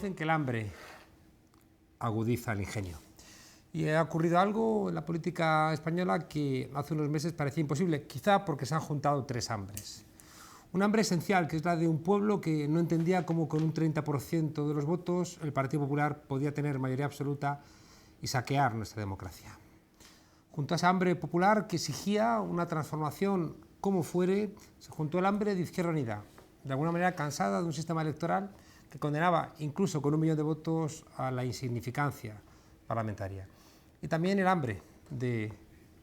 Dicen que el hambre agudiza el ingenio. Y ha ocurrido algo en la política española que hace unos meses parecía imposible, quizá porque se han juntado tres hambres. Un hambre esencial, que es la de un pueblo que no entendía cómo con un 30% de los votos el Partido Popular podía tener mayoría absoluta y saquear nuestra democracia. Junto a esa hambre popular que exigía una transformación como fuere, se juntó el hambre de Izquierda Unida, de alguna manera cansada de un sistema electoral que condenaba, incluso con 1 millón de votos, a la insignificancia parlamentaria. Y también el hambre de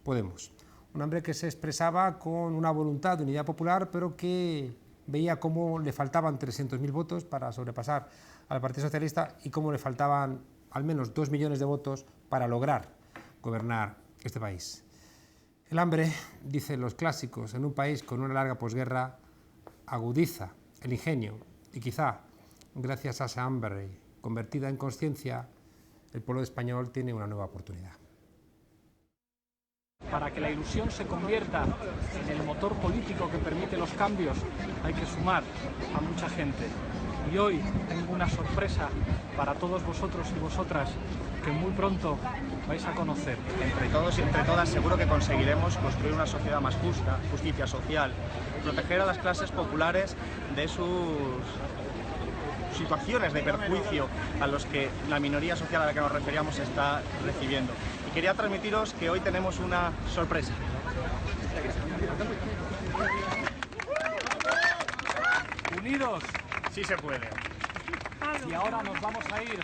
Podemos, un hambre que se expresaba con una voluntad de unidad popular, pero que veía cómo le faltaban 300.000 votos para sobrepasar al Partido Socialista y cómo le faltaban al menos 2 millones de votos para lograr gobernar este país. El hambre, dicen los clásicos, en un país con una larga posguerra, agudiza el ingenio y quizá, gracias a esa hambre convertida en conciencia, el pueblo español tiene una nueva oportunidad. Para que la ilusión se convierta en el motor político que permite los cambios, hay que sumar a mucha gente. Y hoy tengo una sorpresa para todos vosotros y vosotras que muy pronto vais a conocer. Entre todos y entre todas seguro que conseguiremos construir una sociedad más justa, justicia social, proteger a las clases populares de sus situaciones de perjuicio a los que la minoría social a la que nos referíamos está recibiendo. Y quería transmitiros que hoy tenemos una sorpresa. Unidos, Sí se puede. y ahora nos vamos a ir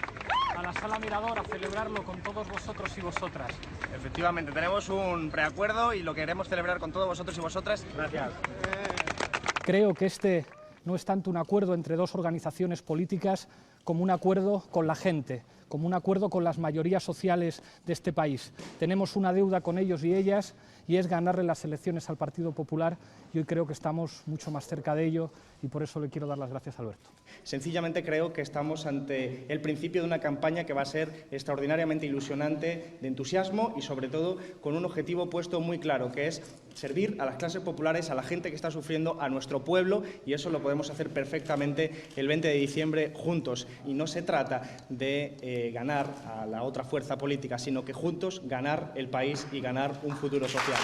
a la Sala Mirador a celebrarlo con todos vosotros y vosotras. Efectivamente, tenemos un preacuerdo y lo queremos celebrar con todos vosotros y vosotras. Gracias. Creo que este no es tanto un acuerdo entre dos organizaciones políticas como un acuerdo con la gente, como un acuerdo con las mayorías sociales de este país. Tenemos una deuda con ellos y ellas y es ganarle las elecciones al Partido Popular y hoy creo que estamos mucho más cerca de ello y por eso le quiero dar las gracias a Alberto. Sencillamente creo que estamos ante el principio de una campaña que va a ser extraordinariamente ilusionante, de entusiasmo y sobre todo con un objetivo puesto muy claro, que es servir a las clases populares, a la gente que está sufriendo, a nuestro pueblo, y eso lo podemos hacer perfectamente el 20 de diciembre juntos. Y no se trata de ganar a la otra fuerza política, sino que juntos ganar el país y ganar un futuro social.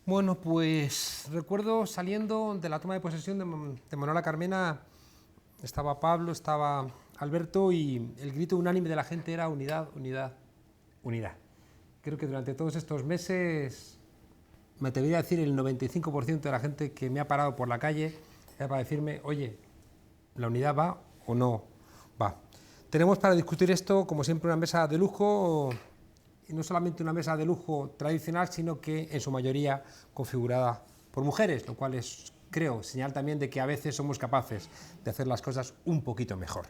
Bueno, pues recuerdo saliendo de la toma de posesión de Manuela Carmena, estaba Pablo, estaba Alberto y el grito unánime de la gente era unidad, unidad, unidad. Creo que durante todos estos meses, me atrevería a decir el 95% de la gente que me ha parado por la calle era para decirme, oye, ¿la unidad va o no va? Tenemos para discutir esto, como siempre, una mesa de lujo, y no solamente una mesa de lujo tradicional, sino que en su mayoría configurada por mujeres, lo cual es, creo, señal también de que a veces somos capaces de hacer las cosas un poquito mejor.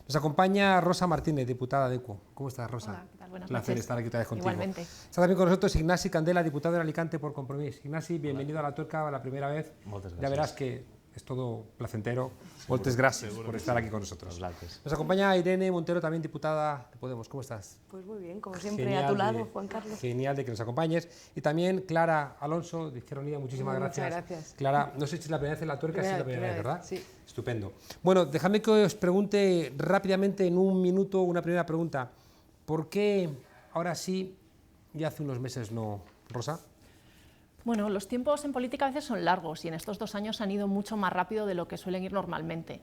Nos acompaña Rosa Martínez, diputada de ECUO. ¿Cómo estás, Rosa? Hola, ¿qué tal? Buenas placer noches. estar aquí otra vez contigo. Igualmente. Está también con nosotros Ignasi Candela, diputado de Alicante por Compromís. Ignasi, bienvenido a la Tuerca la primera vez. Ya verás que es todo placentero. Moltes gracias por estar aquí con nosotros. Nos acompaña Irene Montero, también diputada de Podemos. ¿Cómo estás? Pues muy bien, como siempre, a tu lado, Juan Carlos. Genial de que nos acompañes. Y también Clara Alonso, de Izquierda Unida, muchísimas gracias. Muchas gracias. Clara, no sé si es la primera vez en la Tuerca, sí es la primera vez, ¿verdad? Sí. Estupendo. Bueno, dejadme que os pregunte rápidamente, en un minuto, una primera pregunta. ¿Por qué ahora sí y hace unos meses no, Rosa? Bueno, los tiempos en política a veces son largos y en estos 2 años han ido mucho más rápido de lo que suelen ir normalmente.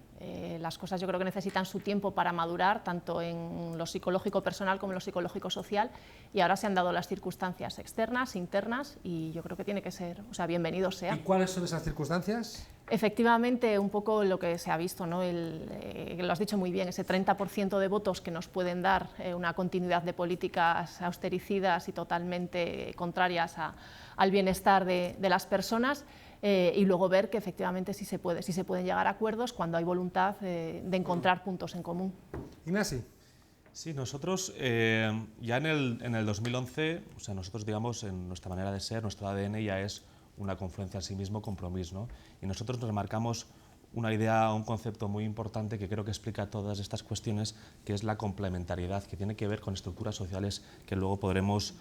Las cosas yo creo que necesitan su tiempo para madurar, tanto en lo psicológico personal como en lo psicológico social, y ahora se han dado las circunstancias externas, internas, y yo creo que tiene que ser, o sea, bienvenido sea. ¿Y cuáles son esas circunstancias? Efectivamente, un poco lo que se ha visto, ¿no? Lo has dicho muy bien, ese 30% de votos que nos pueden dar una continuidad de políticas austericidas y totalmente contrarias al bienestar de las personas, y luego ver que efectivamente sí se pueden llegar a acuerdos cuando hay voluntad de encontrar puntos en común. Ignasi. Sí, nosotros ya en el 2011, o sea, nosotros digamos en nuestra manera de ser, nuestro ADN ya es una confluencia en sí mismo, Compromís, ¿no? Y nosotros nos marcamos una idea, un concepto muy importante que creo que explica todas estas cuestiones, que es la complementariedad, que tiene que ver con estructuras sociales que luego podremos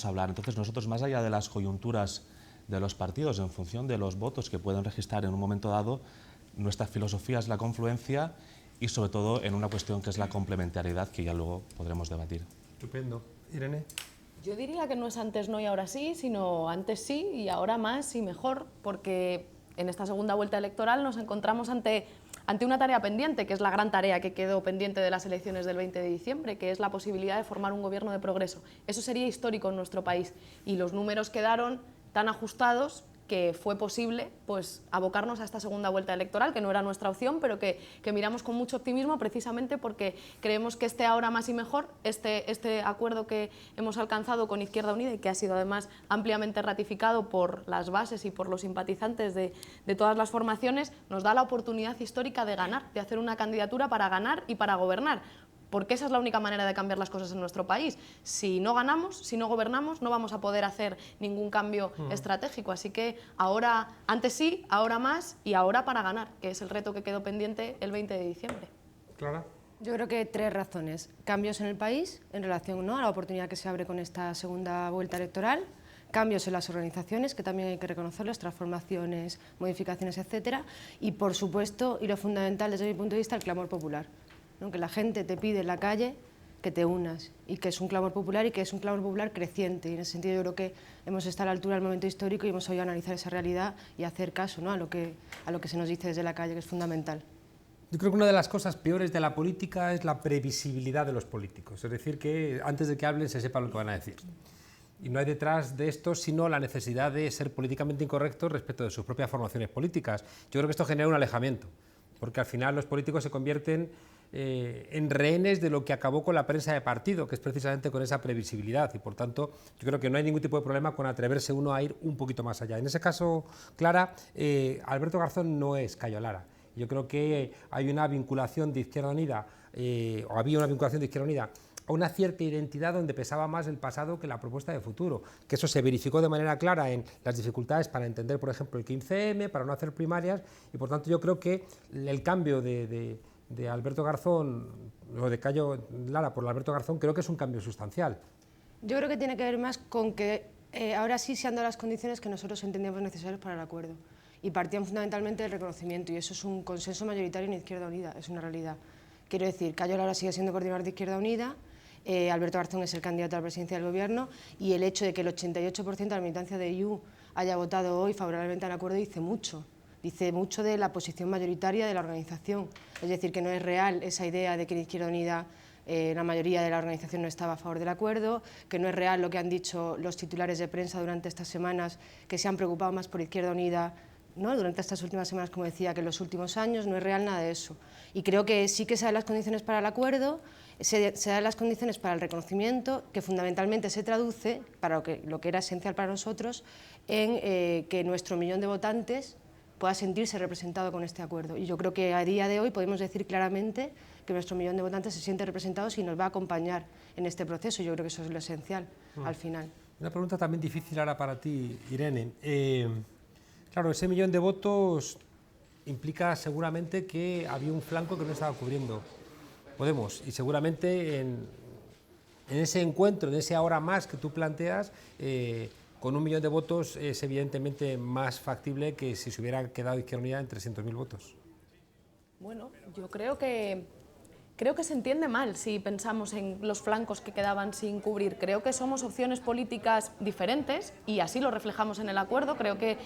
hablar. Entonces nosotros, más allá de las coyunturas de los partidos, en función de los votos que pueden registrar en un momento dado, nuestra filosofía es la confluencia y sobre todo en una cuestión que es la complementariedad, que ya luego podremos debatir. Estupendo. Irene. Yo diría que no es antes no y ahora sí, sino antes sí y ahora más y mejor, porque en esta segunda vuelta electoral nos encontramos ante una tarea pendiente, que es la gran tarea que quedó pendiente de las elecciones del 20 de diciembre, que es la posibilidad de formar un gobierno de progreso. Eso sería histórico en nuestro país y los números quedaron tan ajustados que fue posible pues, abocarnos a esta segunda vuelta electoral, que no era nuestra opción, pero que miramos con mucho optimismo precisamente porque creemos que este ahora más y mejor, este acuerdo que hemos alcanzado con Izquierda Unida y que ha sido además ampliamente ratificado por las bases y por los simpatizantes de todas las formaciones, nos da la oportunidad histórica de ganar, de hacer una candidatura para ganar y para gobernar. Porque esa es la única manera de cambiar las cosas en nuestro país. Si no ganamos, si no gobernamos, no vamos a poder hacer ningún cambio estratégico. Así que ahora, antes sí, ahora más y ahora para ganar, que es el reto que quedó pendiente el 20 de diciembre. Clara. Yo creo que 3 razones. Cambios en el país en relación, ¿no?, a la oportunidad que se abre con esta segunda vuelta electoral. Cambios en las organizaciones, que también hay que reconocerlos, transformaciones, modificaciones, etcétera. Y, por supuesto, y lo fundamental desde mi punto de vista, el clamor popular. ¿No? Que la gente te pide en la calle que te unas y que es un clamor popular y que es un clamor popular creciente. Y en ese sentido yo creo que hemos estado a la altura del momento histórico y hemos sabido analizar esa realidad y hacer caso, ¿no?, a lo que se nos dice desde la calle, que es fundamental. Yo creo que una de las cosas peores de la política es la previsibilidad de los políticos, es decir, que antes de que hablen se sepa lo que van a decir. Y no hay detrás de esto sino la necesidad de ser políticamente incorrectos respecto de sus propias formaciones políticas. Yo creo que esto genera un alejamiento, porque al final los políticos se convierten en rehenes de lo que acabó con la prensa de partido, que es precisamente con esa previsibilidad, y por tanto yo creo que no hay ningún tipo de problema con atreverse uno a ir un poquito más allá. En ese caso, Clara, Alberto Garzón no es Cayo Lara. Yo creo que hay una vinculación de Izquierda Unida, o había una vinculación de Izquierda Unida a una cierta identidad donde pesaba más el pasado que la propuesta de futuro, que eso se verificó de manera clara en las dificultades para entender, por ejemplo, el 15M, para no hacer primarias, y por tanto yo creo que el cambio de Alberto Garzón, o de Cayo Lara por Alberto Garzón, creo que es un cambio sustancial. Yo creo que tiene que ver más con que ahora sí se han dado las condiciones que nosotros entendíamos necesarias para el acuerdo. Y partían fundamentalmente del reconocimiento, y eso es un consenso mayoritario en Izquierda Unida, es una realidad. Quiero decir, Cayo Lara sigue siendo coordinador de Izquierda Unida, Alberto Garzón es el candidato a la presidencia del Gobierno, y el hecho de que el 88% de la militancia de IU haya votado hoy favorablemente al acuerdo dice mucho de la posición mayoritaria de la organización. Es decir, que no es real esa idea de que en Izquierda Unida la mayoría de la organización no estaba a favor del acuerdo, que no es real lo que han dicho los titulares de prensa durante estas semanas, que se han preocupado más por Izquierda Unida, ¿no?, durante estas últimas semanas, como decía, que en los últimos años. No es real nada de eso. Y creo que sí que se dan las condiciones para el acuerdo, se dan las condiciones para el reconocimiento, que fundamentalmente se traduce, para lo que era esencial para nosotros, en que nuestro millón de votantes pueda sentirse representado con este acuerdo. Y yo creo que a día de hoy podemos decir claramente que nuestro millón de votantes se siente representado y nos va a acompañar en este proceso. Yo creo que eso es lo esencial al final. Una pregunta también difícil ahora para ti, Irene. Claro, ese millón de votos implica seguramente que había un flanco que no estaba cubriendo Podemos, y seguramente en ese encuentro, en ese ahora más que tú planteas, con 1 millón de votos es evidentemente más factible que si se hubiera quedado Izquierda Unida en 300.000 votos. Bueno, yo creo que se entiende mal si pensamos en los flancos que quedaban sin cubrir. Creo que somos opciones políticas diferentes y así lo reflejamos en el acuerdo. Creo que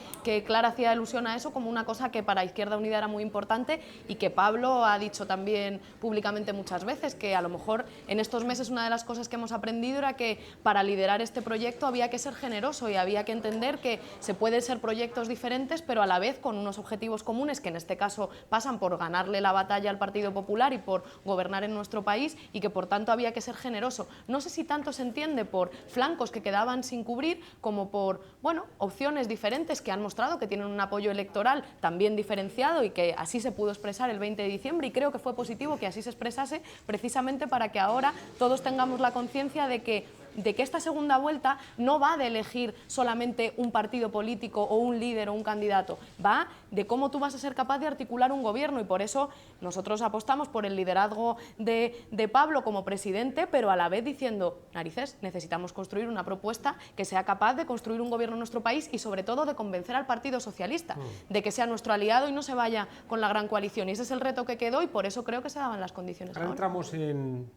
Clara hacía alusión a eso como una cosa que para Izquierda Unida era muy importante y que Pablo ha dicho también públicamente muchas veces, que a lo mejor en estos meses una de las cosas que hemos aprendido era que para liderar este proyecto había que ser generoso y había que entender que se pueden ser proyectos diferentes, pero a la vez con unos objetivos comunes que en este caso pasan por ganarle la batalla al Partido Popular y por gobernar en nuestro país, y que por tanto había que ser generoso. No sé si tanto se entiende por flancos que quedaban sin cubrir como por, bueno, opciones diferentes que han mostrado que tienen un apoyo electoral también diferenciado y que así se pudo expresar el 20 de diciembre, y creo que fue positivo que así se expresase precisamente para que ahora todos tengamos la conciencia de que de que esta segunda vuelta no va de elegir solamente un partido político o un líder o un candidato, va de cómo tú vas a ser capaz de articular un gobierno, y por eso nosotros apostamos por el liderazgo de Pablo como presidente, pero a la vez diciendo, narices, necesitamos construir una propuesta que sea capaz de construir un gobierno en nuestro país y sobre todo de convencer al Partido Socialista de que sea nuestro aliado y no se vaya con la gran coalición. Y ese es el reto que quedó y por eso creo que se daban las condiciones. Ahora entramos en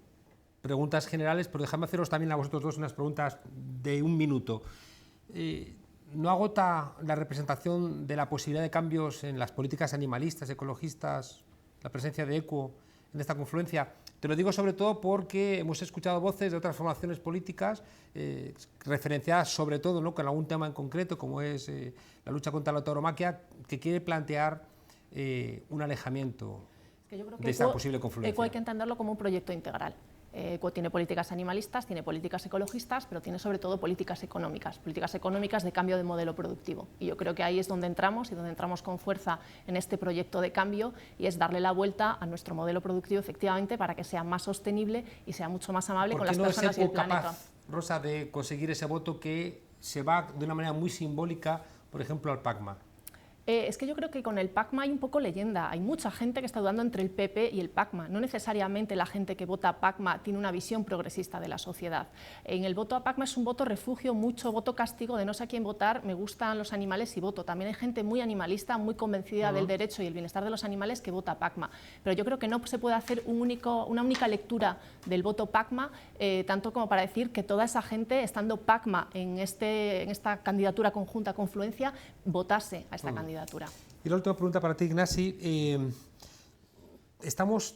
preguntas generales, pero dejadme haceros también a vosotros dos unas preguntas de un minuto. ¿No agota la representación de la posibilidad de cambios en las políticas animalistas, ecologistas, la presencia de ECUO en esta confluencia? Te lo digo sobre todo porque hemos escuchado voces de otras formaciones políticas referenciadas sobre todo, ¿no?, con algún tema en concreto, como es la lucha contra la tauromaquia, que quiere plantear un alejamiento de esta posible confluencia. ECUO hay que entenderlo como un proyecto integral. ECUO tiene políticas animalistas, tiene políticas ecologistas, pero tiene sobre todo políticas económicas de cambio de modelo productivo. Y yo creo que ahí es donde entramos y donde entramos con fuerza en este proyecto de cambio, y es darle la vuelta a nuestro modelo productivo efectivamente para que sea más sostenible y sea mucho más amable con las personas y el planeta. ¿Por qué no es ECUO capaz, Rosa, de conseguir ese voto que se va de una manera muy simbólica, por ejemplo, al PACMA? Es que yo creo que con el PACMA hay un poco leyenda. Hay mucha gente que está dudando entre el PP y el PACMA. No necesariamente la gente que vota a PACMA tiene una visión progresista de la sociedad. En el voto a PACMA es un voto refugio, mucho voto castigo de no sé a quién votar, me gustan los animales y voto. También hay gente muy animalista, muy convencida del derecho y el bienestar de los animales que vota a PACMA. Pero yo creo que no se puede hacer una única lectura del voto PACMA, tanto como para decir que toda esa gente, estando PACMA en esta candidatura conjunta confluencia, votase a esta candidatura. Y la última pregunta para ti, Ignasi. Estamos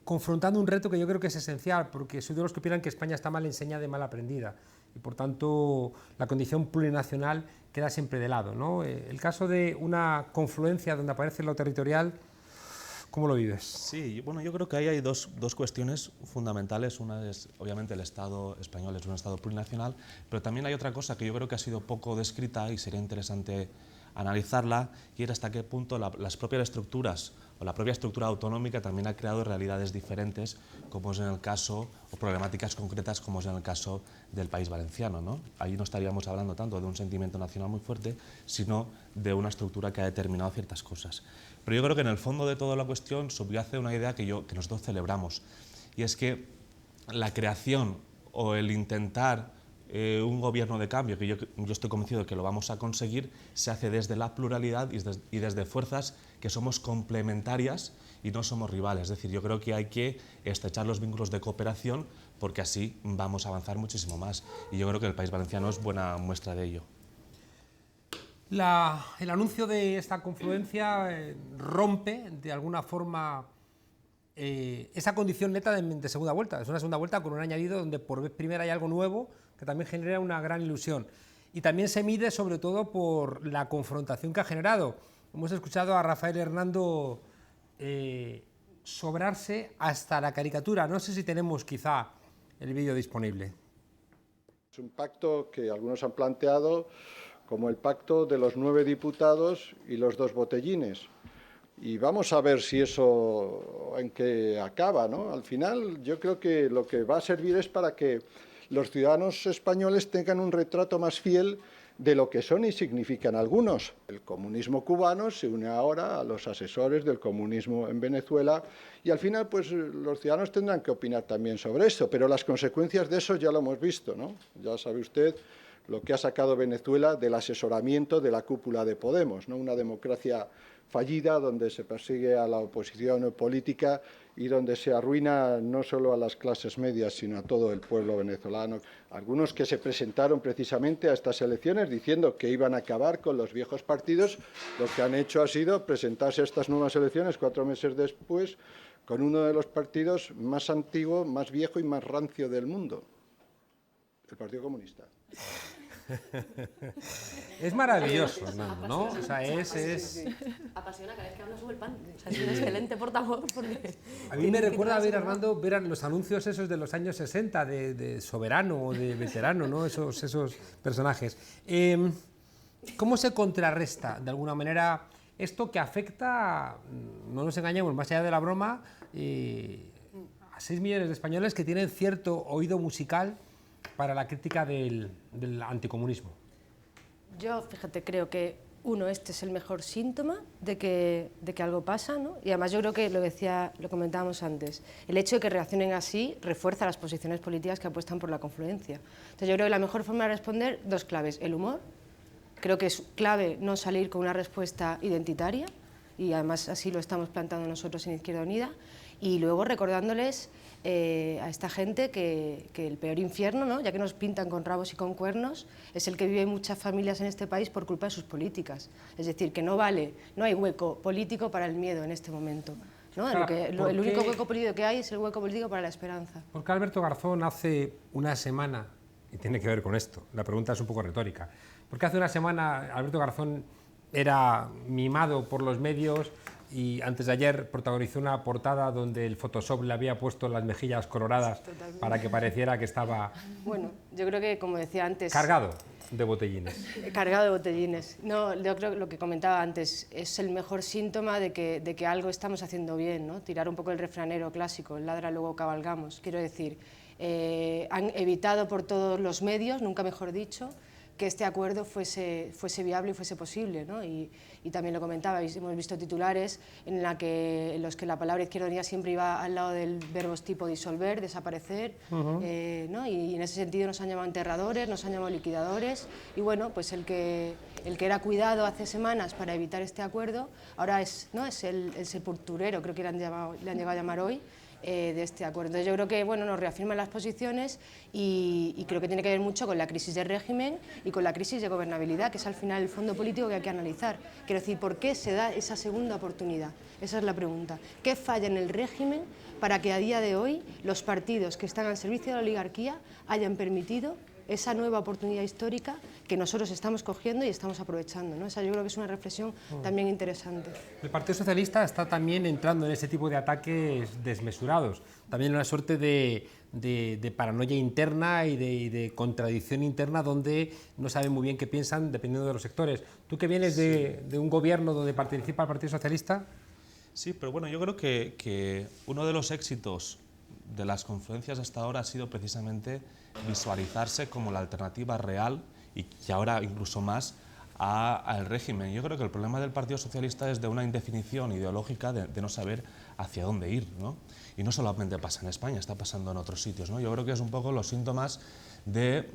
confrontando un reto que yo creo que es esencial, porque soy de los que opinan que España está mal enseñada y mal aprendida, y por tanto la condición plurinacional queda siempre de lado, ¿no? El caso de una confluencia donde aparece lo territorial, ¿cómo lo vives? Sí, bueno, yo creo que ahí hay dos cuestiones fundamentales. Una es, obviamente, el Estado español es un Estado plurinacional, pero también hay otra cosa que yo creo que ha sido poco descrita y sería interesante analizarla, y era hasta qué punto las propias estructuras o la propia estructura autonómica también ha creado realidades diferentes, como es en el caso, o problemáticas concretas como es en el caso del País Valenciano, ¿no? Ahí no estaríamos hablando tanto de un sentimiento nacional muy fuerte, sino de una estructura que ha determinado ciertas cosas. Pero yo creo que en el fondo de toda la cuestión subyace una idea que nosotros celebramos, y es que la creación o el intentar un gobierno de cambio, que yo estoy convencido de que lo vamos a conseguir, se hace desde la pluralidad y desde fuerzas que somos complementarias y no somos rivales. Es decir, yo creo que hay que estrechar los vínculos de cooperación, porque así vamos a avanzar muchísimo más. Y yo creo que el País Valenciano es buena muestra de ello. El anuncio de esta confluencia rompe de alguna forma esa condición neta de segunda vuelta. Es una segunda vuelta con un añadido donde por vez primera hay algo nuevo que también genera una gran ilusión. Y también se mide sobre todo por la confrontación que ha generado. Hemos escuchado a Rafael Hernando sobrarse hasta la caricatura. No sé si tenemos quizá el vídeo disponible. Es un pacto que algunos han planteado como el pacto de los 9 diputados y los 2 botellines. Y vamos a ver si eso en qué acaba, ¿no? Al final yo creo que lo que va a servir es para que los ciudadanos españoles tengan un retrato más fiel de lo que son y significan algunos. El comunismo cubano se une ahora a los asesores del comunismo en Venezuela y al final pues los ciudadanos tendrán que opinar también sobre eso, pero las consecuencias de eso ya lo hemos visto, ¿no? Ya sabe usted lo que ha sacado Venezuela del asesoramiento de la cúpula de Podemos, ¿no? Una democracia fallida donde se persigue a la oposición política y donde se arruina no solo a las clases medias, sino a todo el pueblo venezolano. Algunos que se presentaron precisamente a estas elecciones diciendo que iban a acabar con los viejos partidos, lo que han hecho ha sido presentarse a estas nuevas elecciones 4 meses después con uno de los partidos más antiguo, más viejo y más rancio del mundo, el Partido Comunista. Es maravilloso, ¿no? O sea, apasiona cada vez que habla sobre el pan. O sea, es un excelente portavoz. Porque a mí me recuerda ver, Armando, ver los anuncios esos de los años 60 de Soberano o de Veterano, ¿no? Esos personajes. ¿Cómo se contrarresta, de alguna manera, esto que afecta, no nos engañemos, más allá de la broma, a 6 millones de españoles que tienen cierto oído musical para la crítica del anticomunismo? Yo, fíjate, creo que este es el mejor síntoma de que algo pasa, ¿no? Y además yo creo que lo comentábamos antes, el hecho de que reaccionen así refuerza las posiciones políticas que apuestan por la confluencia. Entonces yo creo que la mejor forma de responder, dos claves: el humor, creo que es clave no salir con una respuesta identitaria, y además así lo estamos plantando nosotros en Izquierda Unida, y luego recordándoles a esta gente que el peor infierno, ¿no?, ya que nos pintan con rabos y con cuernos, es el que viven muchas familias en este país por culpa de sus políticas. Es decir, que no hay hueco político para el miedo en este momento, ¿no? Claro, el único hueco político que hay es el hueco político para la esperanza. Porque Alberto Garzón hace una semana, y tiene que ver con esto, la pregunta es un poco retórica, porque hace una semana Alberto Garzón era mimado por los medios y antes de ayer protagonizó una portada donde el Photoshop le había puesto las mejillas coloradas para que pareciera que estaba... Bueno, yo creo que, como decía antes... Cargado de botellines. Cargado de botellines. No, yo creo que lo que comentaba antes es el mejor síntoma de que algo estamos haciendo bien, ¿no? Tirar un poco el refranero clásico, el ladra luego cabalgamos. Quiero decir, han evitado por todos los medios, nunca mejor dicho, que este acuerdo fuese viable y fuese posible, ¿no? Y también lo comentabais, hemos visto titulares en los que la palabra Izquierda Unida siempre iba al lado del verbo tipo disolver, desaparecer, ¿no? Y en ese sentido nos han llamado enterradores, nos han llamado liquidadores, y bueno, pues el que era cuidado hace semanas para evitar este acuerdo, ahora es el sepulturero, creo que le han llegado a llamar hoy, de este acuerdo. Entonces yo creo que nos reafirman las posiciones y creo que tiene que ver mucho con la crisis de régimen y con la crisis de gobernabilidad, que es al final el fondo político que hay que analizar. Quiero decir, ¿por qué se da esa segunda oportunidad? Esa es la pregunta. ¿Qué falla en el régimen para que a día de hoy los partidos que están al servicio de la oligarquía hayan permitido esa nueva oportunidad histórica que nosotros estamos cogiendo y estamos aprovechando, ¿no? Esa yo creo que es una reflexión también interesante. El Partido Socialista está también entrando en ese tipo de ataques desmesurados, también una suerte de paranoia interna y de contradicción interna donde no saben muy bien qué piensan dependiendo de los sectores. ¿Tú que vienes de un gobierno donde participa el Partido Socialista? Sí, pero bueno, yo creo que uno de los éxitos de las confluencias hasta ahora ha sido precisamente visualizarse como la alternativa real y ahora incluso más al régimen. Yo creo que el problema del Partido Socialista es de una indefinición ideológica de no saber hacia dónde ir, ¿no? Y no solamente pasa en España, está pasando en otros sitios, ¿no? Yo creo que es un poco los síntomas de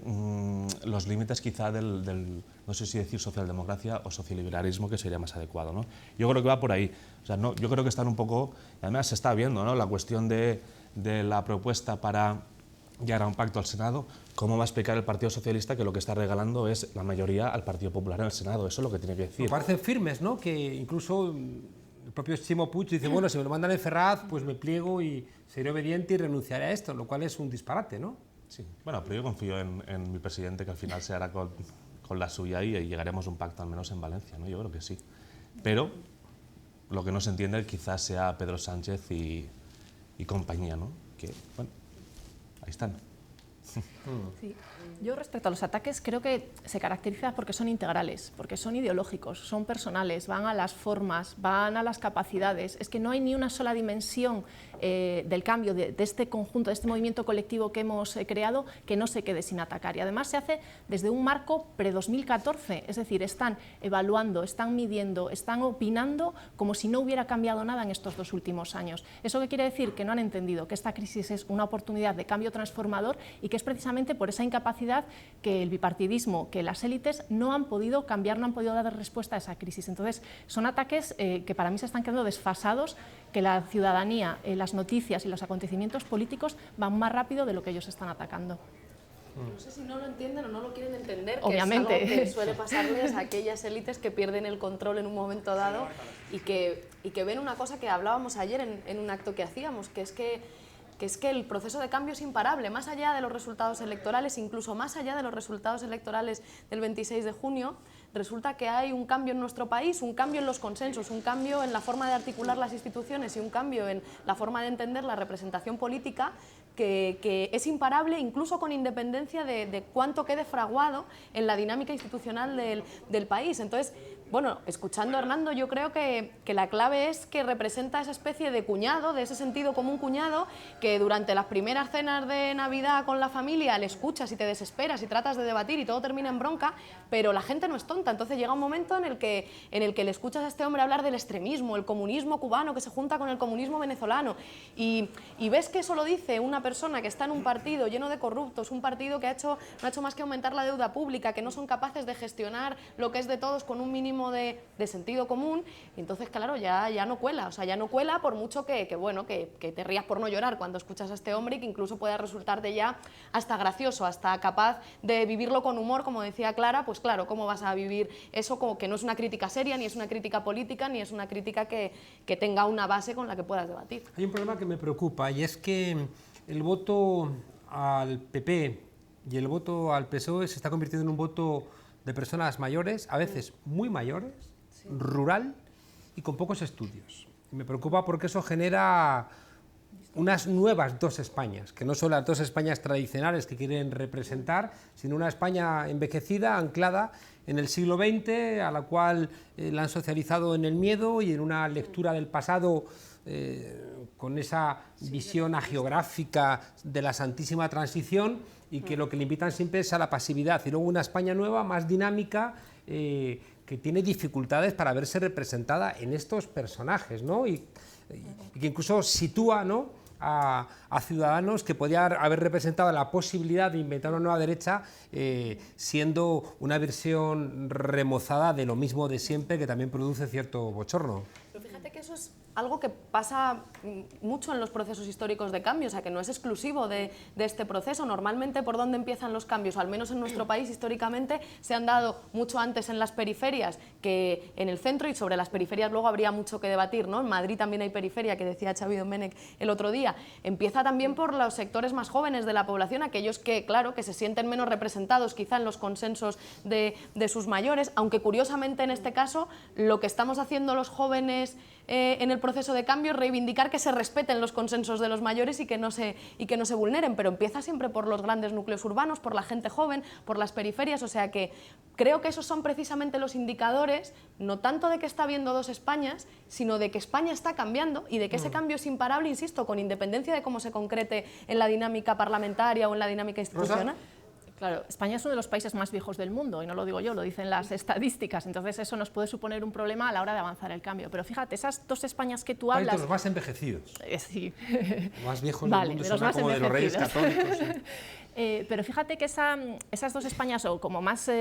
los límites quizá del, no sé si decir socialdemocracia o socioliberalismo, que sería más adecuado, ¿no? Yo creo que va por ahí. O sea, no, yo creo que están un poco, además se está viendo, ¿no?, la cuestión de la propuesta para llegar a un pacto al Senado. ¿Cómo va a explicar el Partido Socialista que lo que está regalando es la mayoría al Partido Popular en el Senado? Eso es lo que tiene que decir. Me parecen firmes, ¿no? Que incluso el propio Ximo Puig dice, bueno, si me lo mandan en Ferraz, pues me pliego y seré obediente y renunciaré a esto, lo cual es un disparate, ¿no? Sí, bueno, pero yo confío en mi presidente que al final se hará con la suya y llegaremos a un pacto al menos en Valencia, ¿no? Yo creo que sí. Pero lo que no se entiende quizás sea Pedro Sánchez y compañía, ¿no? Que, bueno, ahí están. Sí. Yo respecto a los ataques creo que se caracteriza porque son integrales, porque son ideológicos, son personales, van a las formas, van a las capacidades. Es que no hay ni una sola dimensión del cambio de este conjunto, de este movimiento colectivo que hemos creado que no se quede sin atacar. Y además se hace desde un marco pre-2014, es decir, están evaluando, están midiendo, están opinando como si no hubiera cambiado nada en estos 2 últimos años. ¿Eso qué quiere decir? Que no han entendido que esta crisis es una oportunidad de cambio transformador y que es precisamente por esa incapacidad que el bipartidismo, que las élites no han podido cambiar, no han podido dar respuesta a esa crisis. Entonces, son ataques que para mí se están quedando desfasados, que la ciudadanía, las noticias y los acontecimientos políticos van más rápido de lo que ellos están atacando. No sé si no lo entienden o no lo quieren entender, obviamente, que es algo que suele pasarles a aquellas élites que pierden el control en un momento dado y que ven una cosa que hablábamos ayer en un acto que hacíamos, que es que el proceso de cambio es imparable, más allá de los resultados electorales, incluso más allá de los resultados electorales del 26 de junio, resulta que hay un cambio en nuestro país, un cambio en los consensos, un cambio en la forma de articular las instituciones y un cambio en la forma de entender la representación política que es imparable, incluso con independencia de cuánto quede fraguado en la dinámica institucional del país. Entonces, Bueno, escuchando a Hernando, yo creo que la clave es que representa esa especie de cuñado, de ese sentido común cuñado, que durante las primeras cenas de Navidad con la familia le escuchas y te desesperas y tratas de debatir y todo termina en bronca, pero la gente no es tonta. Entonces llega un momento en el que le escuchas a este hombre hablar del extremismo, el comunismo cubano que se junta con el comunismo venezolano, y ves que eso lo dice una persona que está en un partido lleno de corruptos, un partido que no ha hecho más que aumentar la deuda pública, que no son capaces de gestionar lo que es de todos con un mínimo de sentido común, y entonces claro, ya no cuela, o sea, ya no cuela por mucho que te rías por no llorar cuando escuchas a este hombre, y que incluso pueda resultarte ya hasta gracioso, hasta capaz de vivirlo con humor, como decía Clara. Pues claro, ¿cómo vas a vivir eso? Como que no es una crítica seria, ni es una crítica política, ni es una crítica que tenga una base con la que puedas debatir. Hay un problema que me preocupa, y es que el voto al PP y el voto al PSOE se está convirtiendo en un voto de personas mayores, a veces muy mayores, rural y con pocos estudios. Y me preocupa porque eso genera unas nuevas dos Españas, que no son las dos Españas tradicionales que quieren representar, sino una España envejecida, anclada en el siglo XX, a la cual la han socializado en el miedo y en una lectura del pasado con esa visión hagiográfica de la santísima transición, y que lo que le invitan siempre es a la pasividad. Y luego una España nueva, más dinámica, que tiene dificultades para verse representada en estos personajes, ¿no? Y que incluso sitúa, ¿no?, a ciudadanos que podían haber representado la posibilidad de inventar una nueva derecha, siendo una versión remozada de lo mismo de siempre, que también produce cierto bochorno. Pero fíjate que eso es algo que pasa mucho en los procesos históricos de cambio, o sea, que no es exclusivo de este proceso. Normalmente, por dónde empiezan los cambios, o al menos en nuestro país históricamente, se han dado mucho antes en las periferias que en el centro, y sobre las periferias luego habría mucho que debatir, ¿no? En Madrid también hay periferia, que decía Xavi Domènech el otro día. Empieza también por los sectores más jóvenes de la población, aquellos que, claro, que se sienten menos representados quizá en los consensos de sus mayores, aunque curiosamente en este caso lo que estamos haciendo los jóvenes en el proceso de cambio es reivindicar que se respeten los consensos de los mayores y que no se vulneren, pero empieza siempre por los grandes núcleos urbanos, por la gente joven, por las periferias. O sea que creo que esos son precisamente los indicadores, no tanto de que está habiendo dos Españas, sino de que España está cambiando, y de que ese cambio es imparable, insisto, con independencia de cómo se concrete en la dinámica parlamentaria o en la dinámica institucional. Claro, España es uno de los países más viejos del mundo, y no lo digo yo, lo dicen las estadísticas, entonces eso nos puede suponer un problema a la hora de avanzar el cambio. Pero fíjate, esas dos Españas que tú hablas... Los más envejecidos. Sí. Los más viejos del mundo, suena como de los reyes católicos. Sí. Pero fíjate que esas dos Españas, o como más...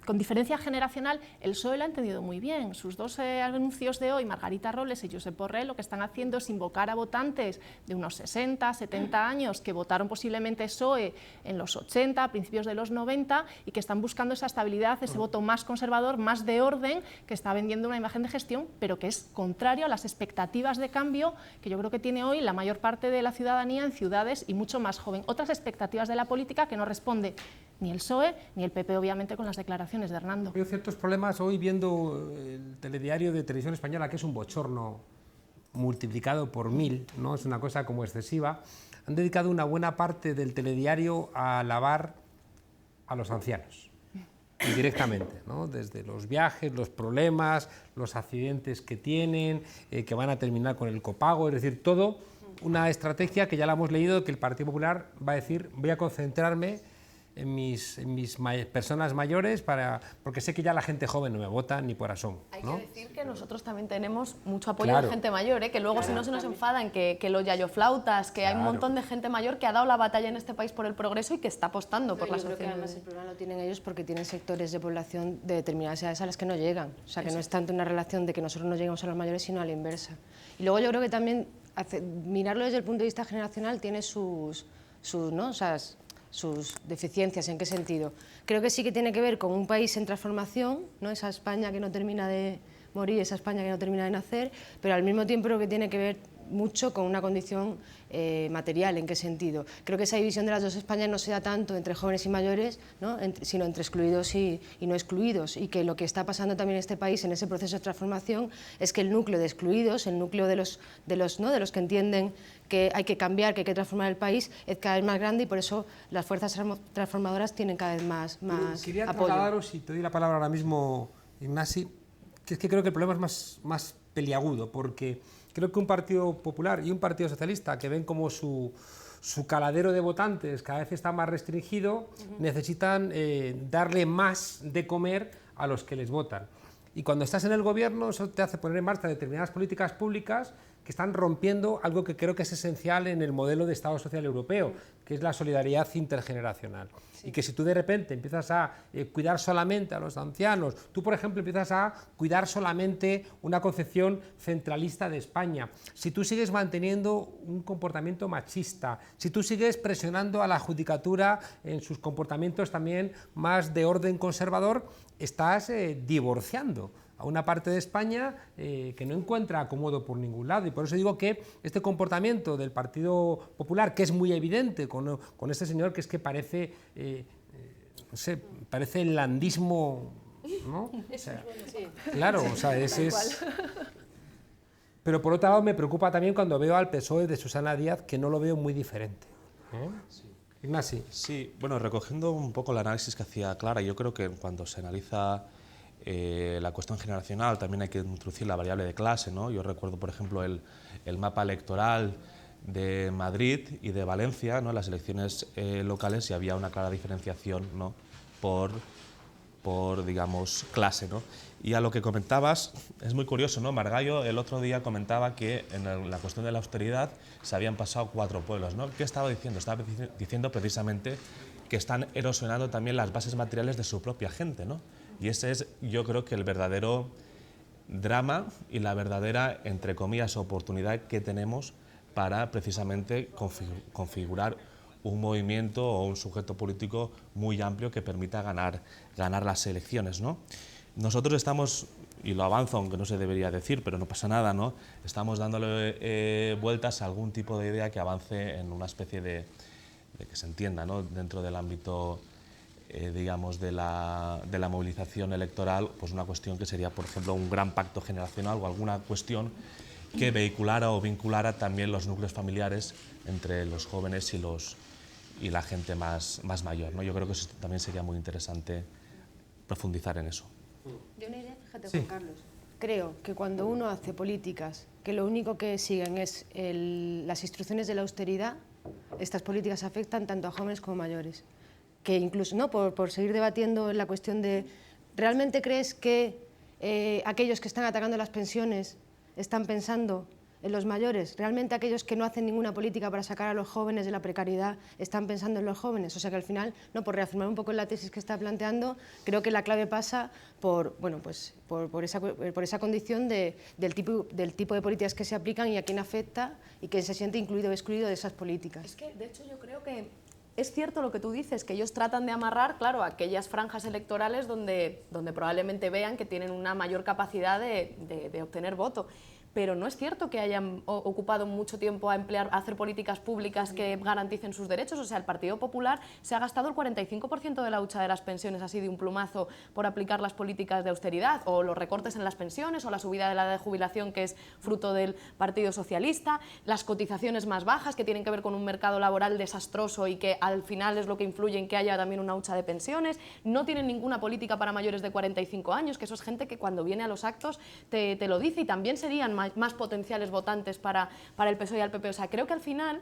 con diferencia generacional, el PSOE lo ha entendido muy bien. Sus dos anuncios de hoy, Margarita Robles y Josep Borrell, lo que están haciendo es invocar a votantes de unos 60, 70 años que votaron posiblemente PSOE en los 80, a principios de los 90, y que están buscando esa estabilidad, ese voto más conservador, más de orden, que está vendiendo una imagen de gestión, pero que es contrario a las expectativas de cambio que yo creo que tiene hoy la mayor parte de la ciudadanía en ciudades y mucho más joven. Otras expectativas de la política que no responde ni el PSOE ni el PP, obviamente, con las declaraciones de Hernando. Veo ciertos problemas hoy viendo el telediario de Televisión Española, que es un bochorno multiplicado por 1000, ¿no? Es una cosa como excesiva. Han dedicado una buena parte del telediario a alabar a los ancianos, indirectamente, ¿no? Desde los viajes, los problemas, los accidentes que tienen, que van a terminar con el copago, es decir, todo una estrategia que ya la hemos leído, que el Partido Popular va a decir: voy a concentrarme en mis personas mayores, porque sé que ya la gente joven no me vota ni por asomo, ¿no? Hay que decir que nosotros también tenemos mucho apoyo de gente mayor, que luego si no se nos enfadan, que los yayoflautas, que hay un montón de gente mayor que ha dado la batalla en este país por el progreso y que está apostando por la sociedad. Yo creo que además el problema lo tienen ellos porque tienen sectores de población de determinadas edades a las que no llegan. O sea, que no es tanto una relación de que nosotros no lleguemos a los mayores, sino a la inversa. Y luego yo creo que también mirarlo desde el punto de vista generacional tiene sus deficiencias. ¿En qué sentido? Creo que sí que tiene que ver con un país en transformación, ¿no? Esa España que no termina de morir, esa España que no termina de nacer, pero al mismo tiempo creo que tiene que ver mucho con una condición material. ¿En qué sentido? Creo que esa división de las dos Españas no se da tanto entre jóvenes y mayores, ¿no? Sino entre excluidos y no excluidos, y que lo que está pasando también en este país en ese proceso de transformación es que el núcleo de excluidos, el núcleo de los que entienden que hay que cambiar, que hay que transformar el país, es cada vez más grande, y por eso las fuerzas transformadoras tienen cada vez más Quería apoyo. trasladaros, y te doy la palabra ahora mismo, Ignasi, que es que creo que el problema es más peliagudo, porque creo que un Partido Popular y un Partido Socialista que ven como su caladero de votantes cada vez está más restringido, necesitan darle más de comer a los que les votan. Y cuando estás en el gobierno, eso te hace poner en marcha determinadas políticas públicas que están rompiendo algo que creo que es esencial en el modelo de Estado social europeo, que es la solidaridad intergeneracional. Sí. Y que si tú de repente empiezas a cuidar solamente a los ancianos, tú por ejemplo empiezas a cuidar solamente una concepción centralista de España, si tú sigues manteniendo un comportamiento machista, si tú sigues presionando a la judicatura en sus comportamientos también más de orden conservador, estás divorciando a una parte de España que no encuentra acomodo por ningún lado. Y por eso digo que este comportamiento del Partido Popular, que es muy evidente con este señor, que es que parece, no sé, parece el landismo, ¿no? O sea, claro, o sea, Pero por otro lado me preocupa también cuando veo al PSOE de Susana Díaz, que no lo veo muy diferente. Sí. Ignasi. Sí, bueno, recogiendo un poco el análisis que hacía Clara, yo creo que cuando se analiza la cuestión generacional también hay que introducir la variable de clase, ¿no? Yo recuerdo, por ejemplo, el mapa electoral de Madrid y de Valencia, ¿no? En las elecciones locales, y había una clara diferenciación, ¿no? por digamos, clase, ¿no? Y a lo que comentabas, es muy curioso, ¿no? Margallo el otro día comentaba que en la cuestión de la austeridad se habían pasado 4 pueblos, ¿no? ¿Qué estaba diciendo? Estaba diciendo precisamente que están erosionando también las bases materiales de su propia gente, ¿no? Y ese es, yo creo que el verdadero drama y la verdadera, entre comillas, oportunidad que tenemos para precisamente configurar un movimiento o un sujeto político muy amplio que permita ganar las elecciones, ¿no? Nosotros estamos, y lo avanzo aunque no se debería decir, pero no pasa nada, ¿no? Estamos dándole vueltas a algún tipo de idea que avance en una especie de que se entienda, ¿no? Dentro del ámbito digamos, de la movilización electoral, pues una cuestión que sería, por ejemplo, un gran pacto generacional o alguna cuestión que vehiculara o vinculara también los núcleos familiares entre los jóvenes y la gente más mayor, ¿no? Yo creo que eso también sería muy interesante profundizar en eso. Yo una idea, fíjate, Juan Carlos. Creo que cuando uno hace políticas que lo único que siguen es las instrucciones de la austeridad, estas políticas afectan tanto a jóvenes como a mayores. Que incluso, ¿no? por seguir debatiendo la cuestión de, ¿realmente crees que aquellos que están atacando las pensiones están pensando en los mayores? ¿Realmente aquellos que no hacen ninguna política para sacar a los jóvenes de la precariedad están pensando en los jóvenes? O sea que al final, no, por reafirmar un poco la tesis que está planteando, creo que la clave pasa por esa condición del tipo de políticas que se aplican y a quién afecta y quién se siente incluido o excluido de esas políticas. Es que, de hecho, yo creo que es cierto lo que tú dices, que ellos tratan de amarrar, claro, aquellas franjas electorales donde probablemente vean que tienen una mayor capacidad de obtener voto. Pero no es cierto que hayan ocupado mucho tiempo a hacer políticas públicas que garanticen sus derechos. O sea, el Partido Popular se ha gastado el 45% de la hucha de las pensiones así de un plumazo por aplicar las políticas de austeridad, o los recortes en las pensiones, o la subida de la edad de jubilación, que es fruto del Partido Socialista, las cotizaciones más bajas, que tienen que ver con un mercado laboral desastroso y que al final es lo que influye en que haya también una hucha de pensiones. No tienen ninguna política para mayores de 45 años, que eso es gente que cuando viene a los actos te lo dice, y también serían más potenciales votantes para el PSOE y el PP. O sea, creo que al final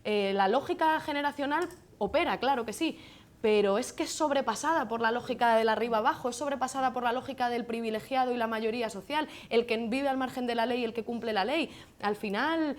la lógica generacional opera, claro que sí, pero es que es sobrepasada por la lógica del arriba abajo, es sobrepasada por la lógica del privilegiado y la mayoría social, el que vive al margen de la ley y el que cumple la ley. Al final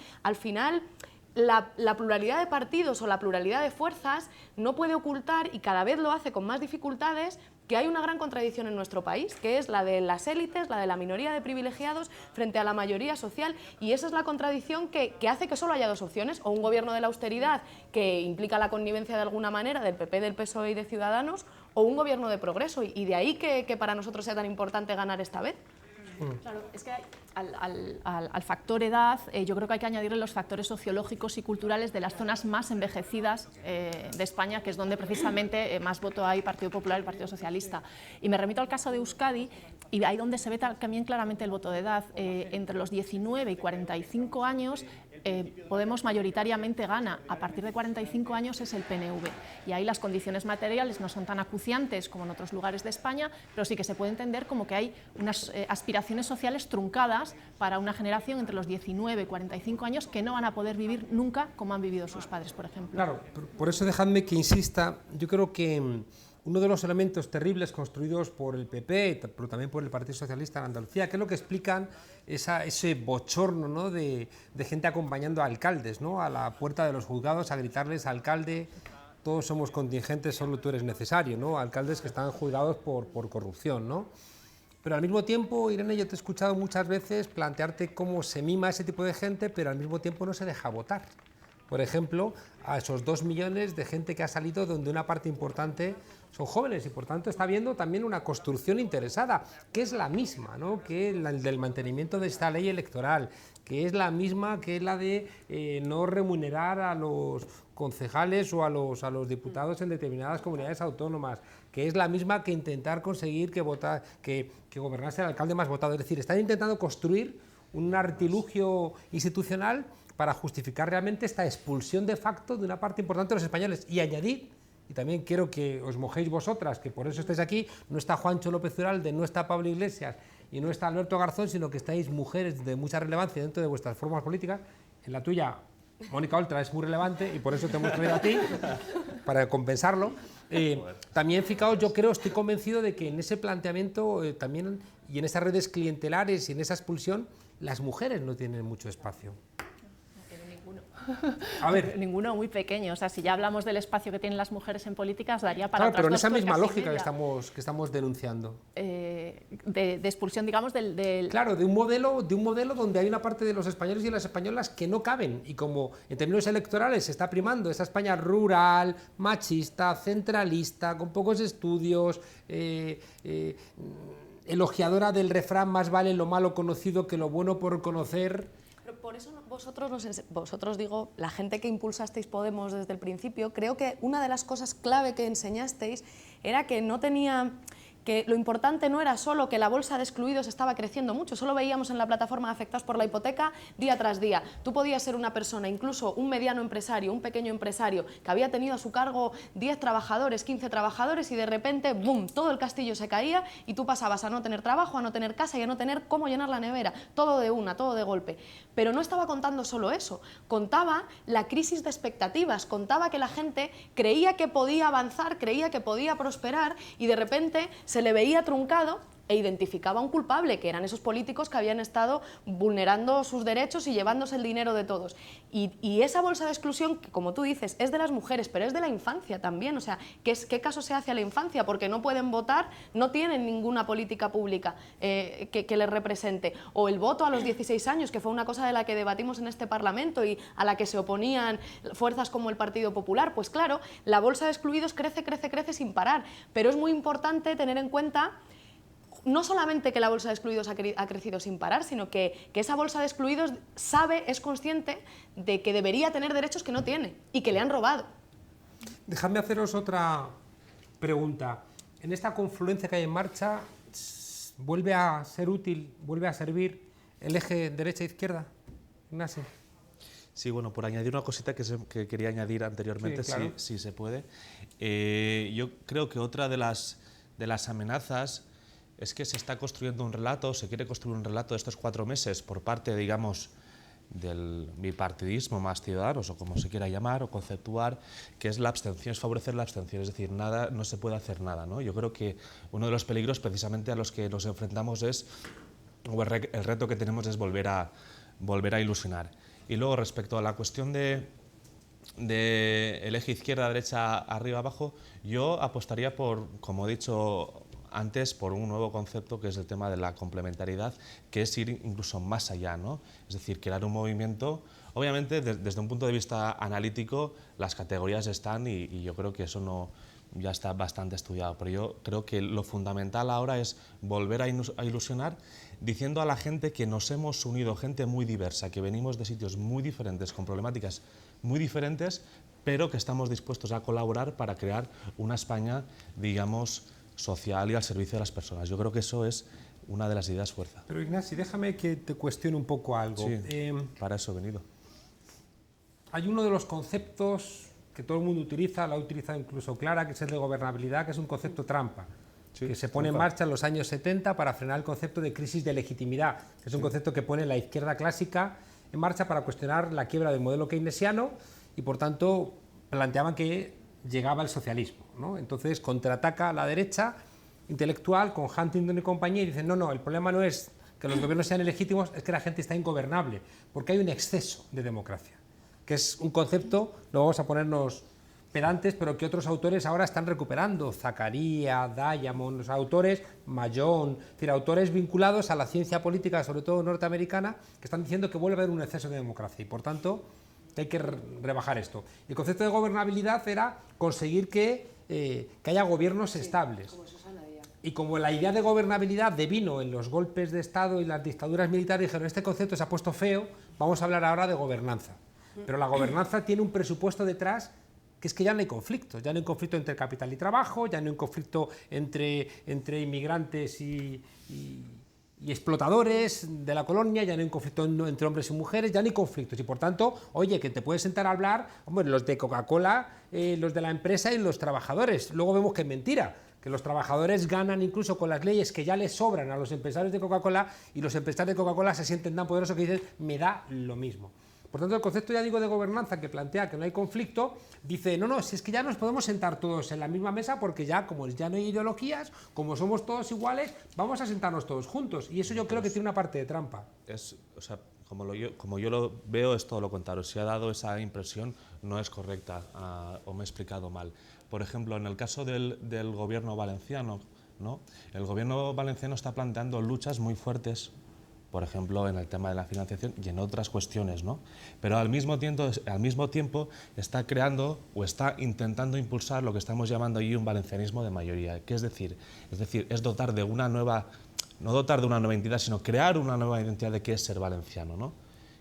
la pluralidad de partidos o la pluralidad de fuerzas no puede ocultar, y cada vez lo hace con más dificultades, que hay una gran contradicción en nuestro país, que es la de las élites, la de la minoría de privilegiados frente a la mayoría social, y esa es la contradicción que hace que solo haya dos opciones: o un gobierno de la austeridad que implica la connivencia de alguna manera del PP, del PSOE y de Ciudadanos, o un gobierno de progreso, y de ahí que para nosotros sea tan importante ganar esta vez. Claro, es que al factor edad yo creo que hay que añadirle los factores sociológicos y culturales de las zonas más envejecidas de España, que es donde precisamente más voto hay Partido Popular y Partido Socialista. Y me remito al caso de Euskadi, y ahí donde se ve también claramente el voto de edad. Entre los 19 y 45 años Podemos mayoritariamente gana, a partir de 45 años es el PNV, y ahí las condiciones materiales no son tan acuciantes como en otros lugares de España, pero sí que se puede entender como que hay unas aspiraciones sociales truncadas para una generación entre los 19 y 45 años que no van a poder vivir nunca como han vivido sus padres, por ejemplo. Claro, por eso dejadme que insista, yo creo que uno de los elementos terribles construidos por el PP, pero también por el Partido Socialista en Andalucía, que es lo que explican ese bochorno, ¿no?, de gente acompañando a alcaldes, ¿no?, a la puerta de los juzgados a gritarles: alcalde, todos somos contingentes, solo tú eres necesario, ¿no?, alcaldes que están juzgados por corrupción, ¿no? Pero al mismo tiempo, Irene, yo te he escuchado muchas veces plantearte cómo se mima a ese tipo de gente, pero al mismo tiempo no se deja votar. Por ejemplo, a esos 2 millones de gente que ha salido, donde una parte importante son jóvenes, y por tanto está habiendo también una construcción interesada, que es la misma, ¿no?, que la del mantenimiento de esta ley electoral, que es la misma que la de no remunerar a los concejales o a los diputados en determinadas comunidades autónomas, que es la misma que intentar conseguir que gobernase el alcalde más votado. Es decir, están intentando construir un artilugio institucional para justificar realmente esta expulsión de facto de una parte importante de los españoles. Y añadir, y también quiero que os mojéis vosotras, que por eso estáis aquí, no está Juancho López Uralde, no está Pablo Iglesias y no está Alberto Garzón, sino que estáis mujeres de mucha relevancia dentro de vuestras formas políticas. En la tuya, Mónica Oltra, es muy relevante y por eso te hemos traído a ti, para compensarlo. También, fijaos, yo creo, estoy convencido de que en ese planteamiento también, y en esas redes clientelares y en esa expulsión, las mujeres no tienen mucho espacio. A ver. Ninguno, muy pequeño. O sea, si ya hablamos del espacio que tienen las mujeres en políticas, daría para otras pero en dos esa misma tuercas lógica que estamos denunciando. De expulsión, digamos, del... Claro, de un modelo donde hay una parte de los españoles y las españolas que no caben, y como en términos electorales se está primando esa España rural, machista, centralista, con pocos estudios, elogiadora del refrán: más vale lo malo conocido que lo bueno por conocer. Por eso vosotros digo, la gente que impulsasteis Podemos desde el principio, creo que una de las cosas clave que enseñasteis era que no tenía... que lo importante no era solo que la bolsa de excluidos estaba creciendo mucho, solo veíamos en la plataforma de afectados por la hipoteca día tras día. Tú podías ser una persona, incluso un mediano empresario, un pequeño empresario, que había tenido a su cargo 10 trabajadores, 15 trabajadores, y de repente, ¡boom!, todo el castillo se caía y tú pasabas a no tener trabajo, a no tener casa y a no tener cómo llenar la nevera, todo de una, todo de golpe. Pero no estaba contando solo eso, contaba la crisis de expectativas, contaba que la gente creía que podía avanzar, creía que podía prosperar, y de repente se le veía truncado e identificaba a un culpable, que eran esos políticos que habían estado vulnerando sus derechos y llevándose el dinero de todos. Y esa bolsa de exclusión, que como tú dices, es de las mujeres, pero es de la infancia también. O sea, ¿qué caso se hace a la infancia? Porque no pueden votar, no tienen ninguna política pública que les represente. O el voto a los 16 años, que fue una cosa de la que debatimos en este Parlamento y a la que se oponían fuerzas como el Partido Popular. Pues claro, la bolsa de excluidos crece, crece, crece sin parar. Pero es muy importante tener en cuenta no solamente que la bolsa de excluidos ha crecido sin parar, sino que esa bolsa de excluidos es consciente de que debería tener derechos que no tiene y que le han robado. Dejadme haceros otra pregunta. En esta confluencia que hay en marcha, ¿vuelve a ser útil, vuelve a servir el eje derecha-izquierda? Ignacio. Sí, bueno, por añadir una cosita que quería añadir anteriormente, sí, claro. si se puede. Yo creo que otra de las amenazas es que se está construyendo un relato, se quiere construir un relato de estos 4 meses por parte, digamos, del bipartidismo más ciudadanos, o como se quiera llamar o conceptuar, que es la abstención, es favorecer la abstención, es decir, nada, no se puede hacer nada, ¿no? Yo creo que uno de los peligros precisamente a los que nos enfrentamos o el reto que tenemos es volver a ilusionar. Y luego, respecto a la cuestión de el eje izquierda, derecha, arriba, abajo, yo apostaría por, como he dicho antes, por un nuevo concepto que es el tema de la complementariedad, que es ir incluso más allá, ¿no? Es decir, crear un movimiento. Obviamente, desde un punto de vista analítico, las categorías están y yo creo que eso ya está bastante estudiado, pero yo creo que lo fundamental ahora es volver a ilusionar, diciendo a la gente que nos hemos unido, gente muy diversa, que venimos de sitios muy diferentes, con problemáticas muy diferentes, pero que estamos dispuestos a colaborar para crear una España, digamos, social y al servicio de las personas. Yo creo que eso es una de las ideas fuerza. Pero Ignacio, déjame que te cuestione un poco algo. Sí, para eso he venido. hay uno de los conceptos que todo el mundo utiliza, lo ha utilizado incluso Clara, que es el de gobernabilidad, que es un concepto trampa, que se pone en marcha en los años 70 para frenar el concepto de crisis de legitimidad, que es un concepto que pone la izquierda clásica en marcha para cuestionar la quiebra del modelo keynesiano y, por tanto, planteaban que llegaba el socialismo, ¿no? Entonces contraataca a la derecha intelectual con Huntington y compañía y dicen no, el problema no es que los gobiernos sean ilegítimos, es que la gente está ingobernable, porque hay un exceso de democracia, que es un concepto, no vamos a ponernos pedantes, pero que otros autores ahora están recuperando, Zakaria, Diamond, los autores, Mayón, es decir, autores vinculados a la ciencia política, sobre todo norteamericana, que están diciendo que vuelve a haber un exceso de democracia y, por tanto, que hay que rebajar esto. El concepto de gobernabilidad era conseguir que haya gobiernos estables. Y como la idea de gobernabilidad devino en los golpes de Estado y las dictaduras militares, dijeron, este concepto se ha puesto feo, vamos a hablar ahora de gobernanza. Pero la gobernanza tiene un presupuesto detrás que es que ya no hay conflictos, ya no hay conflicto entre capital y trabajo, ya no hay conflicto entre inmigrantes y explotadores de la colonia, ya no hay un conflicto entre hombres y mujeres, ya no hay conflictos y, por tanto, oye, que te puedes sentar a hablar, hombre, los de Coca-Cola, los de la empresa y los trabajadores. Luego vemos que es mentira, que los trabajadores ganan incluso con las leyes que ya les sobran a los empresarios de Coca-Cola y los empresarios de Coca-Cola se sienten tan poderosos que dicen, me da lo mismo. Por tanto, el concepto, ya digo, de gobernanza que plantea que no hay conflicto, dice, no, si es que ya nos podemos sentar todos en la misma mesa porque ya, como ya no hay ideologías, como somos todos iguales, vamos a sentarnos todos juntos. Y eso yo creo que tiene una parte de trampa. O sea, como yo lo veo, es todo lo contrario. Si ha dado esa impresión, no es correcta o me he explicado mal. Por ejemplo, en el caso del gobierno valenciano, ¿no? El gobierno valenciano está planteando luchas muy fuertes, por ejemplo, en el tema de la financiación y en otras cuestiones, ¿no? Pero al mismo tiempo está creando o está intentando impulsar lo que estamos llamando allí un valencianismo de mayoría, que es decir, es dotar de una nueva, no dotar de una nueva identidad, sino crear una nueva identidad de qué es ser valenciano, ¿no?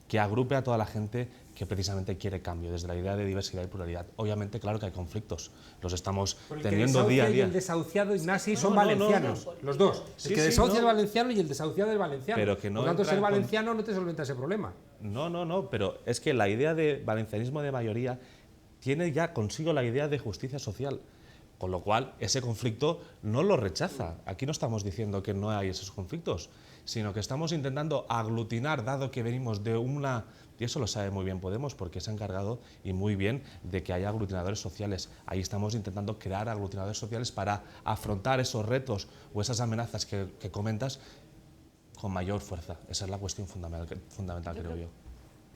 Que agrupe a toda la gente que precisamente quiere cambio, desde la idea de diversidad y pluralidad. Obviamente, claro que hay conflictos, los estamos teniendo día a día. Y el desahuciado, Ignasi, son valencianos, los dos. El que desahucia es valenciano y el desahuciado es valenciano. Pero que no. Por lo tanto, ser valenciano no te solventa ese problema. No, pero es que la idea de valencianismo de mayoría tiene ya consigo la idea de justicia social, con lo cual ese conflicto no lo rechaza. Aquí no estamos diciendo que no hay esos conflictos, sino que estamos intentando aglutinar, dado que venimos de una... Y eso lo sabe muy bien Podemos, porque se ha encargado, y muy bien, de que haya aglutinadores sociales. Ahí estamos intentando crear aglutinadores sociales para afrontar esos retos o esas amenazas que comentas con mayor fuerza. Esa es la cuestión fundamental, creo yo.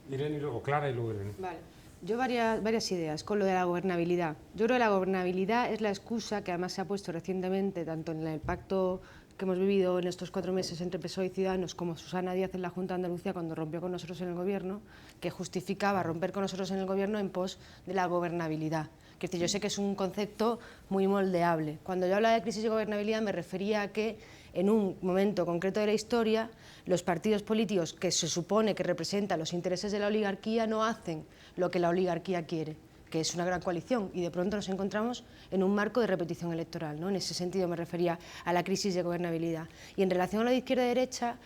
Irene y luego Clara y luego Irene. Vale. Yo varias ideas con lo de la gobernabilidad. Yo creo que la gobernabilidad es la excusa que además se ha puesto recientemente, tanto en el pacto que hemos vivido en estos 4 meses entre PSOE y Ciudadanos, como Susana Díaz en la Junta de Andalucía cuando rompió con nosotros en el Gobierno, que justificaba romper con nosotros en el Gobierno en pos de la gobernabilidad. Es decir, yo sé que es un concepto muy moldeable. Cuando yo hablaba de crisis de gobernabilidad me refería a que en un momento concreto de la historia los partidos políticos que se supone que representan los intereses de la oligarquía no hacen lo que la oligarquía quiere, que es una gran coalición, y de pronto nos encontramos en un marco de repetición electoral, ¿no? En ese sentido me refería a la crisis de gobernabilidad. Y en relación a la de izquierda-derecha,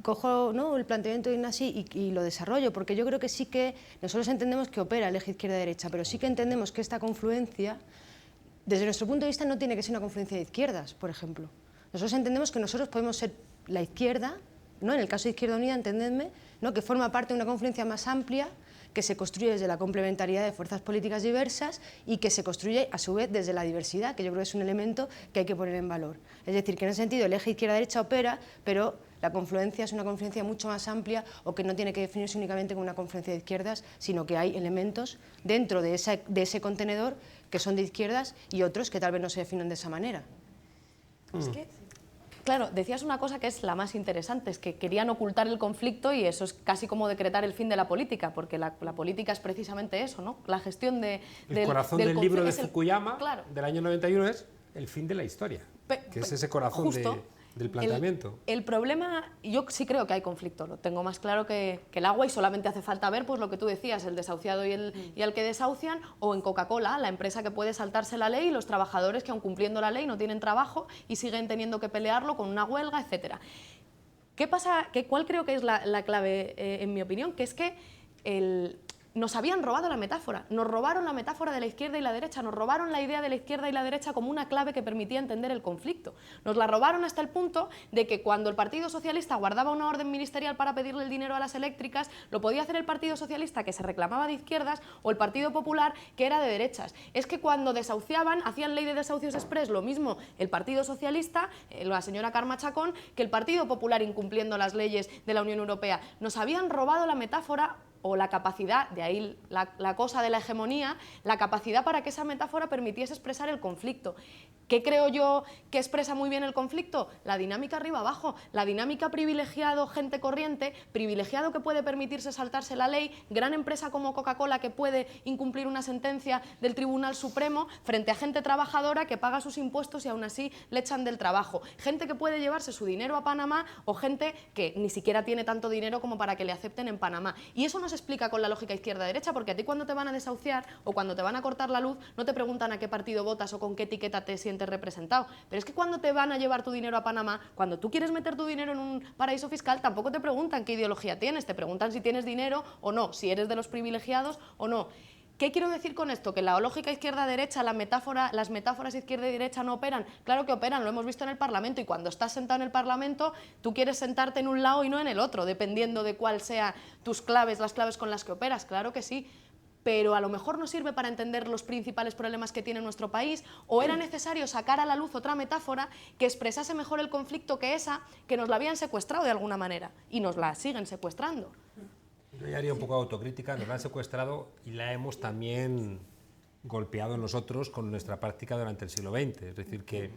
cojo, ¿no?, el planteamiento de Ignasi y lo desarrollo, porque yo creo que sí que nosotros entendemos que opera el eje izquierda-derecha, pero sí que entendemos que esta confluencia, desde nuestro punto de vista, no tiene que ser una confluencia de izquierdas, por ejemplo. Nosotros entendemos que nosotros podemos ser la izquierda, ¿no?, en el caso de Izquierda Unida, entendedme, ¿no?, que forma parte de una confluencia más amplia que se construye desde la complementariedad de fuerzas políticas diversas y que se construye a su vez desde la diversidad, que yo creo que es un elemento que hay que poner en valor. Es decir, que en ese sentido el eje izquierda-derecha opera, pero la confluencia es una confluencia mucho más amplia o que no tiene que definirse únicamente como una confluencia de izquierdas, sino que hay elementos dentro de ese contenedor que son de izquierdas y otros que tal vez no se definen de esa manera. Es que, claro, decías una cosa que es la más interesante, es que querían ocultar el conflicto y eso es casi como decretar el fin de la política, porque la política es precisamente eso, ¿no? La gestión del corazón del libro de Fukuyama, claro, del año 91, es el fin de la historia, que es ese corazón del planteamiento. El problema, yo sí creo que hay conflicto, lo tengo más claro que el agua, y solamente hace falta ver pues lo que tú decías, el desahuciado y al que desahucian, o en Coca-Cola, la empresa que puede saltarse la ley y los trabajadores que aun cumpliendo la ley no tienen trabajo y siguen teniendo que pelearlo con una huelga, etcétera. ¿Qué pasa? ¿Cuál creo que es la clave, en mi opinión? Que es que nos habían robado la metáfora, nos robaron la metáfora de la izquierda y la derecha, nos robaron la idea de la izquierda y la derecha como una clave que permitía entender el conflicto. Nos la robaron hasta el punto de que cuando el Partido Socialista guardaba una orden ministerial para pedirle el dinero a las eléctricas, lo podía hacer el Partido Socialista, que se reclamaba de izquierdas, o el Partido Popular, que era de derechas. Es que cuando desahuciaban, hacían ley de desahucios express, lo mismo el Partido Socialista, la señora Carme Chacón, que el Partido Popular incumpliendo las leyes de la Unión Europea. Nos habían robado la metáfora o la capacidad, de ahí la cosa de la hegemonía, la capacidad para que esa metáfora permitiese expresar el conflicto. ¿Qué creo yo que expresa muy bien el conflicto? La dinámica arriba-abajo, la dinámica privilegiado, gente corriente, privilegiado que puede permitirse saltarse la ley, gran empresa como Coca-Cola que puede incumplir una sentencia del Tribunal Supremo frente a gente trabajadora que paga sus impuestos y aún así le echan del trabajo. Gente que puede llevarse su dinero a Panamá o gente que ni siquiera tiene tanto dinero como para que le acepten en Panamá. Y eso no se explica con la lógica izquierda-derecha, porque a ti cuando te van a desahuciar o cuando te van a cortar la luz no te preguntan a qué partido votas o con qué etiqueta te sientes representado, pero es que cuando te van a llevar tu dinero a Panamá, cuando tú quieres meter tu dinero en un paraíso fiscal, tampoco te preguntan qué ideología tienes, te preguntan si tienes dinero o no, si eres de los privilegiados o no. ¿Qué quiero decir con esto? ¿Que la lógica izquierda-derecha, las metáforas izquierda y derecha no operan? Claro que operan, lo hemos visto en el Parlamento, y cuando estás sentado en el Parlamento, tú quieres sentarte en un lado y no en el otro, dependiendo de cuál sean tus claves, las claves con las que operas, claro que sí. Pero a lo mejor no sirve para entender los principales problemas que tiene nuestro país, o era necesario sacar a la luz otra metáfora que expresase mejor el conflicto que esa, que nos la habían secuestrado de alguna manera, y nos la siguen secuestrando. Yo ya haría un poco de autocrítica, nos la han secuestrado y la hemos también golpeado nosotros con nuestra práctica durante el siglo XX, es decir que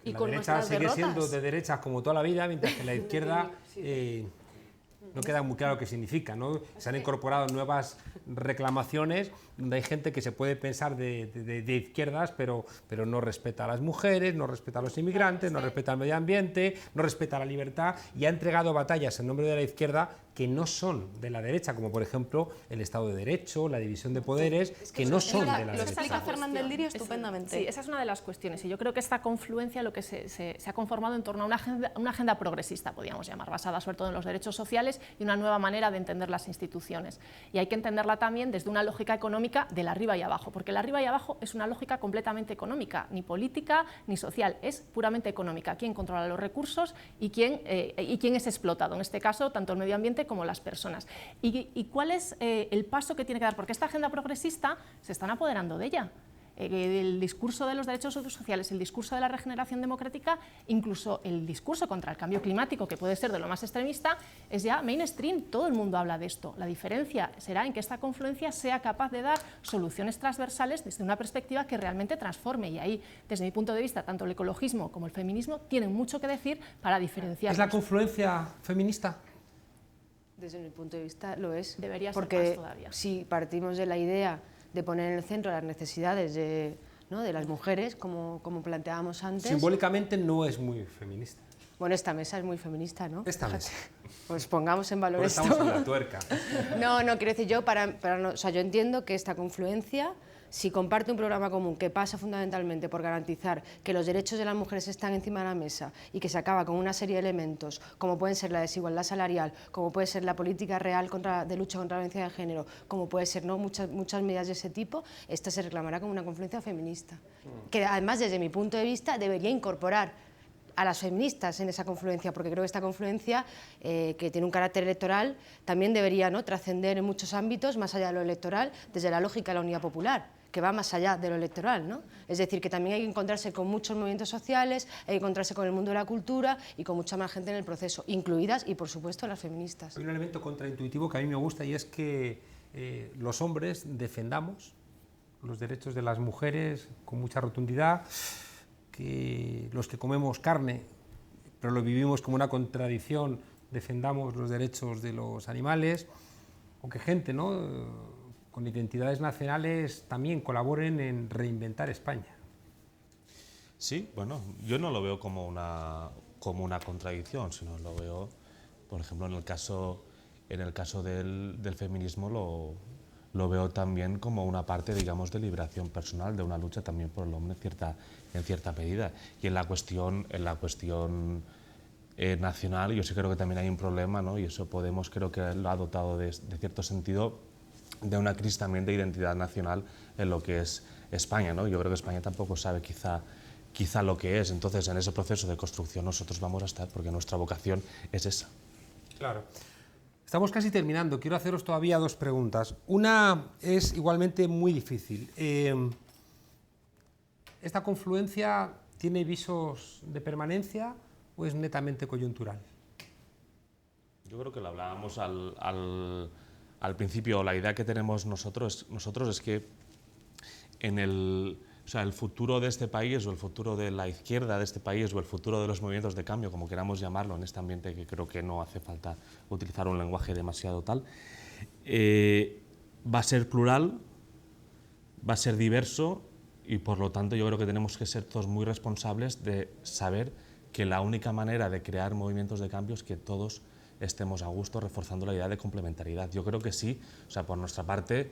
y la con derecha sigue derrotas. siendo de derechas como toda la vida, mientras que la izquierda no queda muy claro qué significa, ¿no? Se han incorporado nuevas reclamaciones donde hay gente que se puede pensar de izquierdas, pero no respeta a las mujeres, no respeta a los inmigrantes, no respeta al medio ambiente, no respeta la libertad, y ha entregado batallas en nombre de la izquierda que no son de la derecha, como por ejemplo el Estado de Derecho, la división de poderes, que no son de la derecha. Lo explica Fernández Lirio estupendamente. Sí, esa es una de las cuestiones, y yo creo que esta confluencia lo que se ha conformado en torno a una agenda progresista, podríamos llamar, basada sobre todo en los derechos sociales y una nueva manera de entender las instituciones. Y hay que entenderla también desde una lógica económica del arriba y abajo, porque el arriba y abajo es una lógica completamente económica, ni política ni social, es puramente económica. ¿Quién controla los recursos y quién es explotado? En este caso, tanto el medio ambiente como las personas. ¿Y cuál es el paso que tiene que dar? Porque esta agenda progresista se están apoderando de ella. El discurso de los derechos sociales, el discurso de la regeneración democrática, incluso el discurso contra el cambio climático, que puede ser de lo más extremista, es ya mainstream, todo el mundo habla de esto. La diferencia será en que esta confluencia sea capaz de dar soluciones transversales desde una perspectiva que realmente transforme, y ahí, desde mi punto de vista, tanto el ecologismo como el feminismo tienen mucho que decir para diferenciar. ¿Es la confluencia feminista? Desde mi punto de vista lo es. Debería ser porque más todavía. Si partimos de la idea de poner en el centro las necesidades de las mujeres, como planteábamos antes. Simbólicamente no es muy feminista. Bueno, esta mesa es muy feminista, ¿no? Esta mesa. Pues pongamos en valor Porque esto. estamos en la tuerca. No, quiero decir yo, o sea, yo entiendo que esta confluencia, si comparte un programa común que pasa fundamentalmente por garantizar que los derechos de las mujeres están encima de la mesa y que se acaba con una serie de elementos, como pueden ser la desigualdad salarial, como puede ser la política real de lucha contra la violencia de género, como puede ser muchas medidas de ese tipo, esta se reclamará como una confluencia feminista. Que además, desde mi punto de vista, debería incorporar a las feministas en esa confluencia, porque creo que esta confluencia, que tiene un carácter electoral, también debería trascender en muchos ámbitos, más allá de lo electoral, desde la lógica de la unidad popular, que va más allá de lo electoral, ¿no? Es decir, que también hay que encontrarse con muchos movimientos sociales, hay que encontrarse con el mundo de la cultura y con mucha más gente en el proceso, incluidas y, por supuesto, las feministas. Hay un elemento contraintuitivo que a mí me gusta, y es que los hombres defendamos los derechos de las mujeres con mucha rotundidad, que los que comemos carne, pero lo vivimos como una contradicción, defendamos los derechos de los animales, o que gente, ¿no?, con identidades nacionales también colaboren en reinventar España. Sí, bueno, yo no lo veo como una contradicción, sino lo veo, por ejemplo, en el caso del feminismo lo veo también como una parte, digamos, de liberación personal, de una lucha también por el hombre en cierta medida. Y en la cuestión nacional, yo sí creo que también hay un problema, ¿no? Y eso Podemos creo que lo ha dotado de cierto sentido, de una crisis también de identidad nacional en lo que es España, ¿no? Yo creo que España tampoco sabe quizá lo que es. Entonces, en ese proceso de construcción nosotros vamos a estar, porque nuestra vocación es esa. Claro. Estamos casi terminando. Quiero haceros todavía dos preguntas. Una es igualmente muy difícil. ¿Esta confluencia tiene visos de permanencia o es netamente coyuntural? Yo creo que lo hablábamos al principio. La idea que tenemos nosotros es que el futuro de este país, o el futuro de la izquierda de este país, o el futuro de los movimientos de cambio, como queramos llamarlo, en este ambiente que creo que no hace falta utilizar un lenguaje demasiado tal, va a ser plural, va a ser diverso, y por lo tanto yo creo que tenemos que ser todos muy responsables de saber que la única manera de crear movimientos de cambio es que todos estemos a gusto, reforzando la idea de complementariedad. Yo creo que sí, por nuestra parte,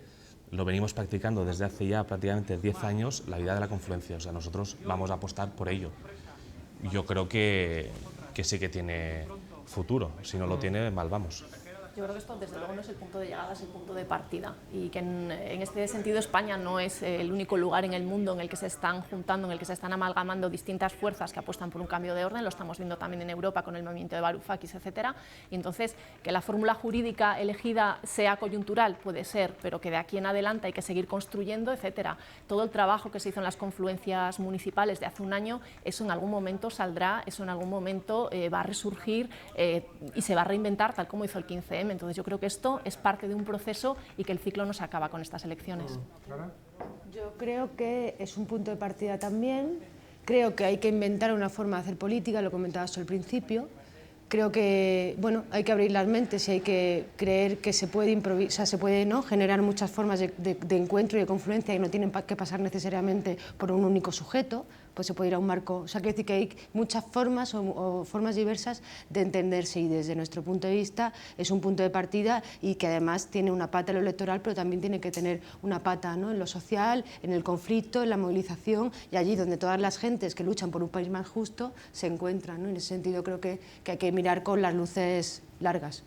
lo venimos practicando desde hace ya prácticamente 10 años, la idea de la confluencia. Nosotros vamos a apostar por ello. Yo creo que sí que tiene futuro. Si no lo tiene, mal vamos. Yo creo que esto, desde luego, no es el punto de llegada, es el punto de partida. Y que en este sentido España no es el único lugar en el mundo en el que se están juntando, en el que se están amalgamando distintas fuerzas que apuestan por un cambio de orden. Lo estamos viendo también en Europa con el movimiento de Varoufakis, etcétera. Y entonces, que la fórmula jurídica elegida sea coyuntural, puede ser, pero que de aquí en adelante hay que seguir construyendo, etcétera. Todo el trabajo que se hizo en las confluencias municipales de hace un año, eso en algún momento saldrá, eso en algún momento va a resurgir y se va a reinventar, tal como hizo el 15M. Entonces yo creo que esto es parte de un proceso y que el ciclo no se acaba con estas elecciones. Yo creo que es un punto de partida también. Creo que hay que inventar una forma de hacer política, lo comentabas al principio. Creo que hay que abrir las mentes y hay que creer que se puede improvisar, se puede, ¿no?, generar muchas formas de encuentro y de confluencia y no tienen que pasar necesariamente por un único sujeto, pues se puede ir a un marco. O sea, quiero decir que hay muchas formas o formas diversas de entenderse y desde nuestro punto de vista es un punto de partida y que además tiene una pata en lo electoral, pero también tiene que tener una pata, ¿no?, en lo social, en el conflicto, en la movilización y allí donde todas las gentes que luchan por un país más justo se encuentran, ¿no? En ese sentido creo que hay que mirar con las luces largas.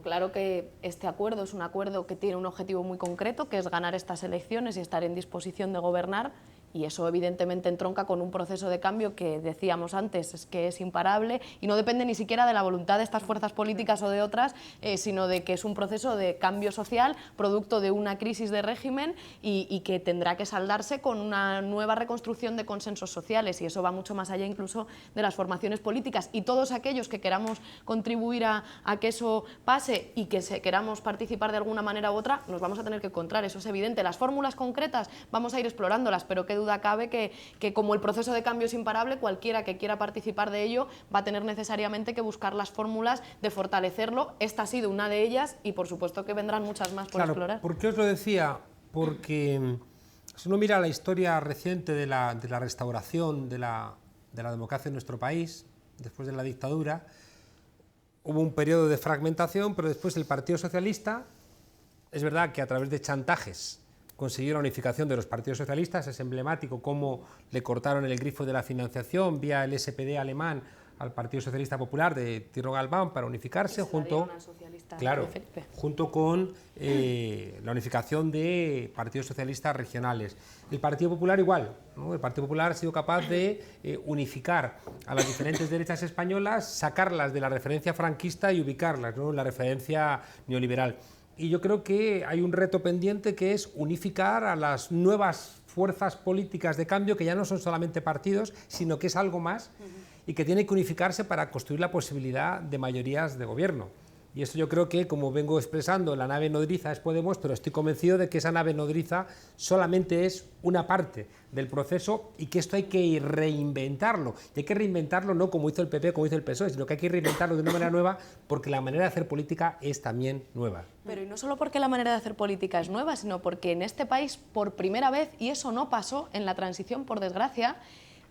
Claro que este acuerdo es un acuerdo que tiene un objetivo muy concreto, que es ganar estas elecciones y estar en disposición de gobernar, y eso evidentemente entronca con un proceso de cambio que decíamos antes, es que es imparable y no depende ni siquiera de la voluntad de estas fuerzas políticas o de otras, sino de que es un proceso de cambio social, producto de una crisis de régimen y que tendrá que saldarse con una nueva reconstrucción de consensos sociales, y eso va mucho más allá incluso de las formaciones políticas, y todos aquellos que queramos contribuir a que eso pase y que queramos participar de alguna manera u otra, nos vamos a tener que encontrar, eso es evidente. Las fórmulas concretas vamos a ir explorándolas, pero qué duda cabe que como el proceso de cambio es imparable, cualquiera que quiera participar de ello va a tener necesariamente que buscar las fórmulas de fortalecerlo. Esta ha sido una de ellas y por supuesto que vendrán muchas más por explorar. ¿Por qué os lo decía? Porque si uno mira la historia reciente de la restauración de la democracia en nuestro país, después de la dictadura, hubo un periodo de fragmentación, pero después el Partido Socialista, es verdad que a través de chantajes consiguió la unificación de los partidos socialistas. Es emblemático cómo le cortaron el grifo de la financiación vía el SPD alemán al Partido Socialista Popular de Tierno Galván para unificarse, junto con la unificación de partidos socialistas regionales. El Partido Popular igual, ¿no? El Partido Popular ha sido capaz de unificar a las diferentes derechas españolas, sacarlas de la referencia franquista y ubicarlas, ¿no?, en la referencia neoliberal. Y yo creo que hay un reto pendiente que es unificar a las nuevas fuerzas políticas de cambio, que ya no son solamente partidos, sino que es algo más y que tiene que unificarse para construir la posibilidad de mayorías de gobierno. Y eso yo creo que, como vengo expresando, la nave nodriza es Podemos, pero estoy convencido de que esa nave nodriza solamente es una parte del proceso y que esto hay que reinventarlo. Y hay que reinventarlo no como hizo el PP, como hizo el PSOE, sino que hay que reinventarlo de una manera nueva, porque la manera de hacer política es también nueva. Pero y no solo porque la manera de hacer política es nueva, sino porque en este país, por primera vez, y eso no pasó en la transición, por desgracia,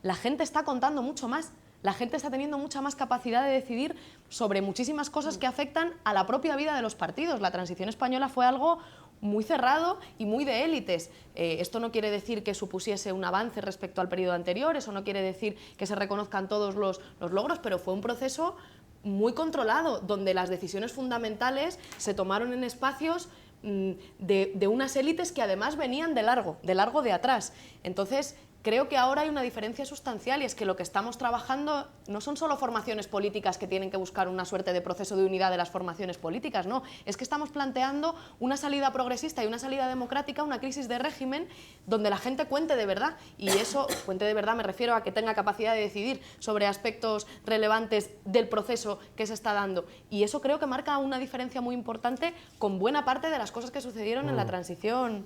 la gente está contando mucho más. La gente está teniendo mucha más capacidad de decidir sobre muchísimas cosas que afectan a la propia vida de los partidos. La transición española fue algo muy cerrado y muy de élites. Esto no quiere decir que supusiese un avance respecto al periodo anterior, eso no quiere decir que se reconozcan todos los logros, pero fue un proceso muy controlado, donde las decisiones fundamentales se tomaron en espacios de unas élites que además venían de largo de atrás. Entonces, creo que ahora hay una diferencia sustancial y es que lo que estamos trabajando no son solo formaciones políticas que tienen que buscar una suerte de proceso de unidad de las formaciones políticas, no, es que estamos planteando una salida progresista y una salida democrática, una crisis de régimen donde la gente cuente de verdad, y eso, cuente de verdad me refiero a que tenga capacidad de decidir sobre aspectos relevantes del proceso que se está dando, y eso creo que marca una diferencia muy importante con buena parte de las cosas que sucedieron en la transición.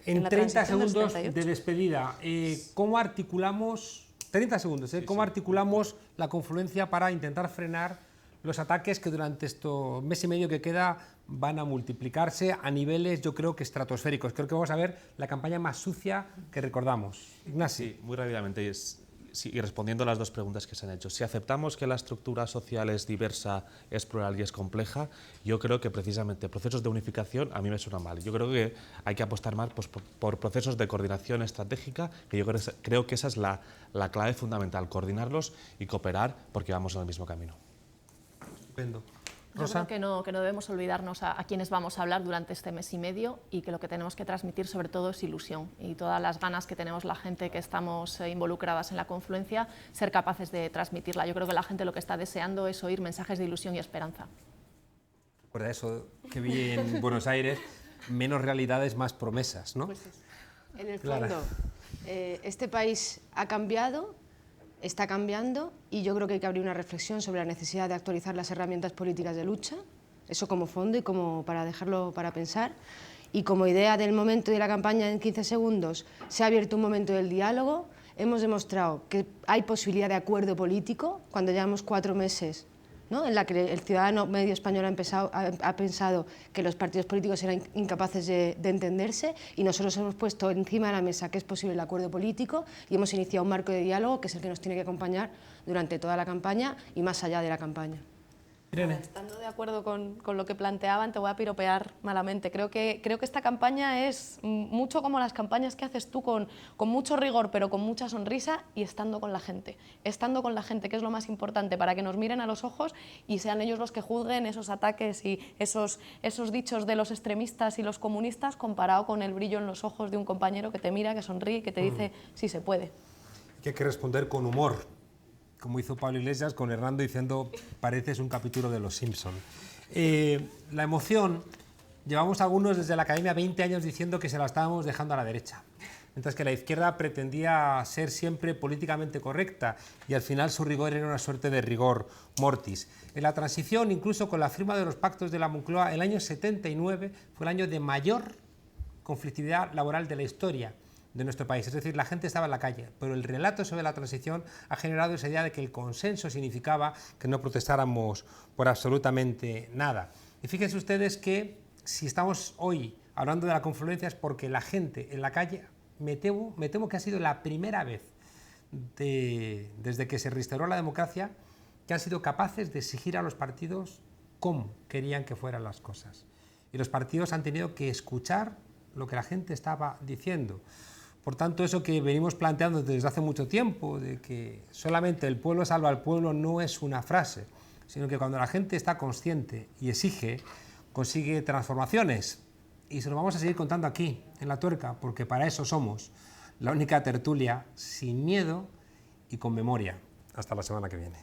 En 30 segundos de despedida, ¿cómo articulamos, 30 segundos, cómo articulamos la confluencia para intentar frenar los ataques que durante este mes y medio que queda van a multiplicarse a niveles, yo creo que estratosféricos? Creo que vamos a ver la campaña más sucia que recordamos. Ignacio. Sí, muy rápidamente. Y respondiendo a las dos preguntas que se han hecho, si aceptamos que la estructura social es diversa, es plural y es compleja, yo creo que precisamente procesos de unificación a mí me suena mal. Yo creo que hay que apostar más por procesos de coordinación estratégica, que yo creo que esa es la clave fundamental, coordinarlos y cooperar porque vamos en el mismo camino. Estupendo. Yo creo que no debemos olvidarnos a quienes vamos a hablar durante este mes y medio, y que lo que tenemos que transmitir sobre todo es ilusión y todas las ganas que tenemos la gente que estamos involucradas en la confluencia, ser capaces de transmitirla. Yo creo que la gente lo que está deseando es oír mensajes de ilusión y esperanza. Recuerda eso que vi en Buenos Aires, menos realidades, más promesas, ¿no? Pues en el fondo, este país ha cambiado, está cambiando, y yo creo que hay que abrir una reflexión sobre la necesidad de actualizar las herramientas políticas de lucha, eso como fondo y como para dejarlo para pensar. Y como idea del momento de la campaña en 15 segundos, se ha abierto un momento del diálogo, hemos demostrado que hay posibilidad de acuerdo político cuando llevamos 4 meses, ¿no?, en la que el ciudadano medio español ha pensado que los partidos políticos eran incapaces de entenderse, y nosotros hemos puesto encima de la mesa que es posible el acuerdo político y hemos iniciado un marco de diálogo que es el que nos tiene que acompañar durante toda la campaña y más allá de la campaña. Irene. Estando de acuerdo con lo que planteaban, te voy a piropear malamente. Creo que esta campaña es mucho como las campañas que haces tú, con mucho rigor, pero con mucha sonrisa, y estando con la gente. Estando con la gente, que es lo más importante, para que nos miren a los ojos y sean ellos los que juzguen esos ataques y esos dichos de los extremistas y los comunistas, comparado con el brillo en los ojos de un compañero que te mira, que sonríe y que te dice sí se puede. Que hay que responder con humor, como hizo Pablo Iglesias con Hernando diciendo pareces un capítulo de Los Simpson. La emoción, llevamos algunos desde la Academia 20 años diciendo que se la estábamos dejando a la derecha, mientras que la izquierda pretendía ser siempre políticamente correcta y al final su rigor era una suerte de rigor mortis. En la transición, incluso con la firma de los pactos de la Moncloa, el año 79 fue el año de mayor conflictividad laboral de la historia de nuestro país, es decir, la gente estaba en la calle, pero el relato sobre la transición ha generado esa idea de que el consenso significaba que no protestáramos por absolutamente nada. Y fíjense ustedes que si estamos hoy hablando de la confluencia es porque la gente en la calle, me temo que ha sido la primera vez desde que se restauró la democracia que han sido capaces de exigir a los partidos cómo querían que fueran las cosas. Y los partidos han tenido que escuchar lo que la gente estaba diciendo. Por tanto, eso que venimos planteando desde hace mucho tiempo, de que solamente el pueblo salva al pueblo, no es una frase, sino que cuando la gente está consciente y exige, consigue transformaciones. Y se lo vamos a seguir contando aquí, en La Tuerca, porque para eso somos la única tertulia sin miedo y con memoria. Hasta la semana que viene.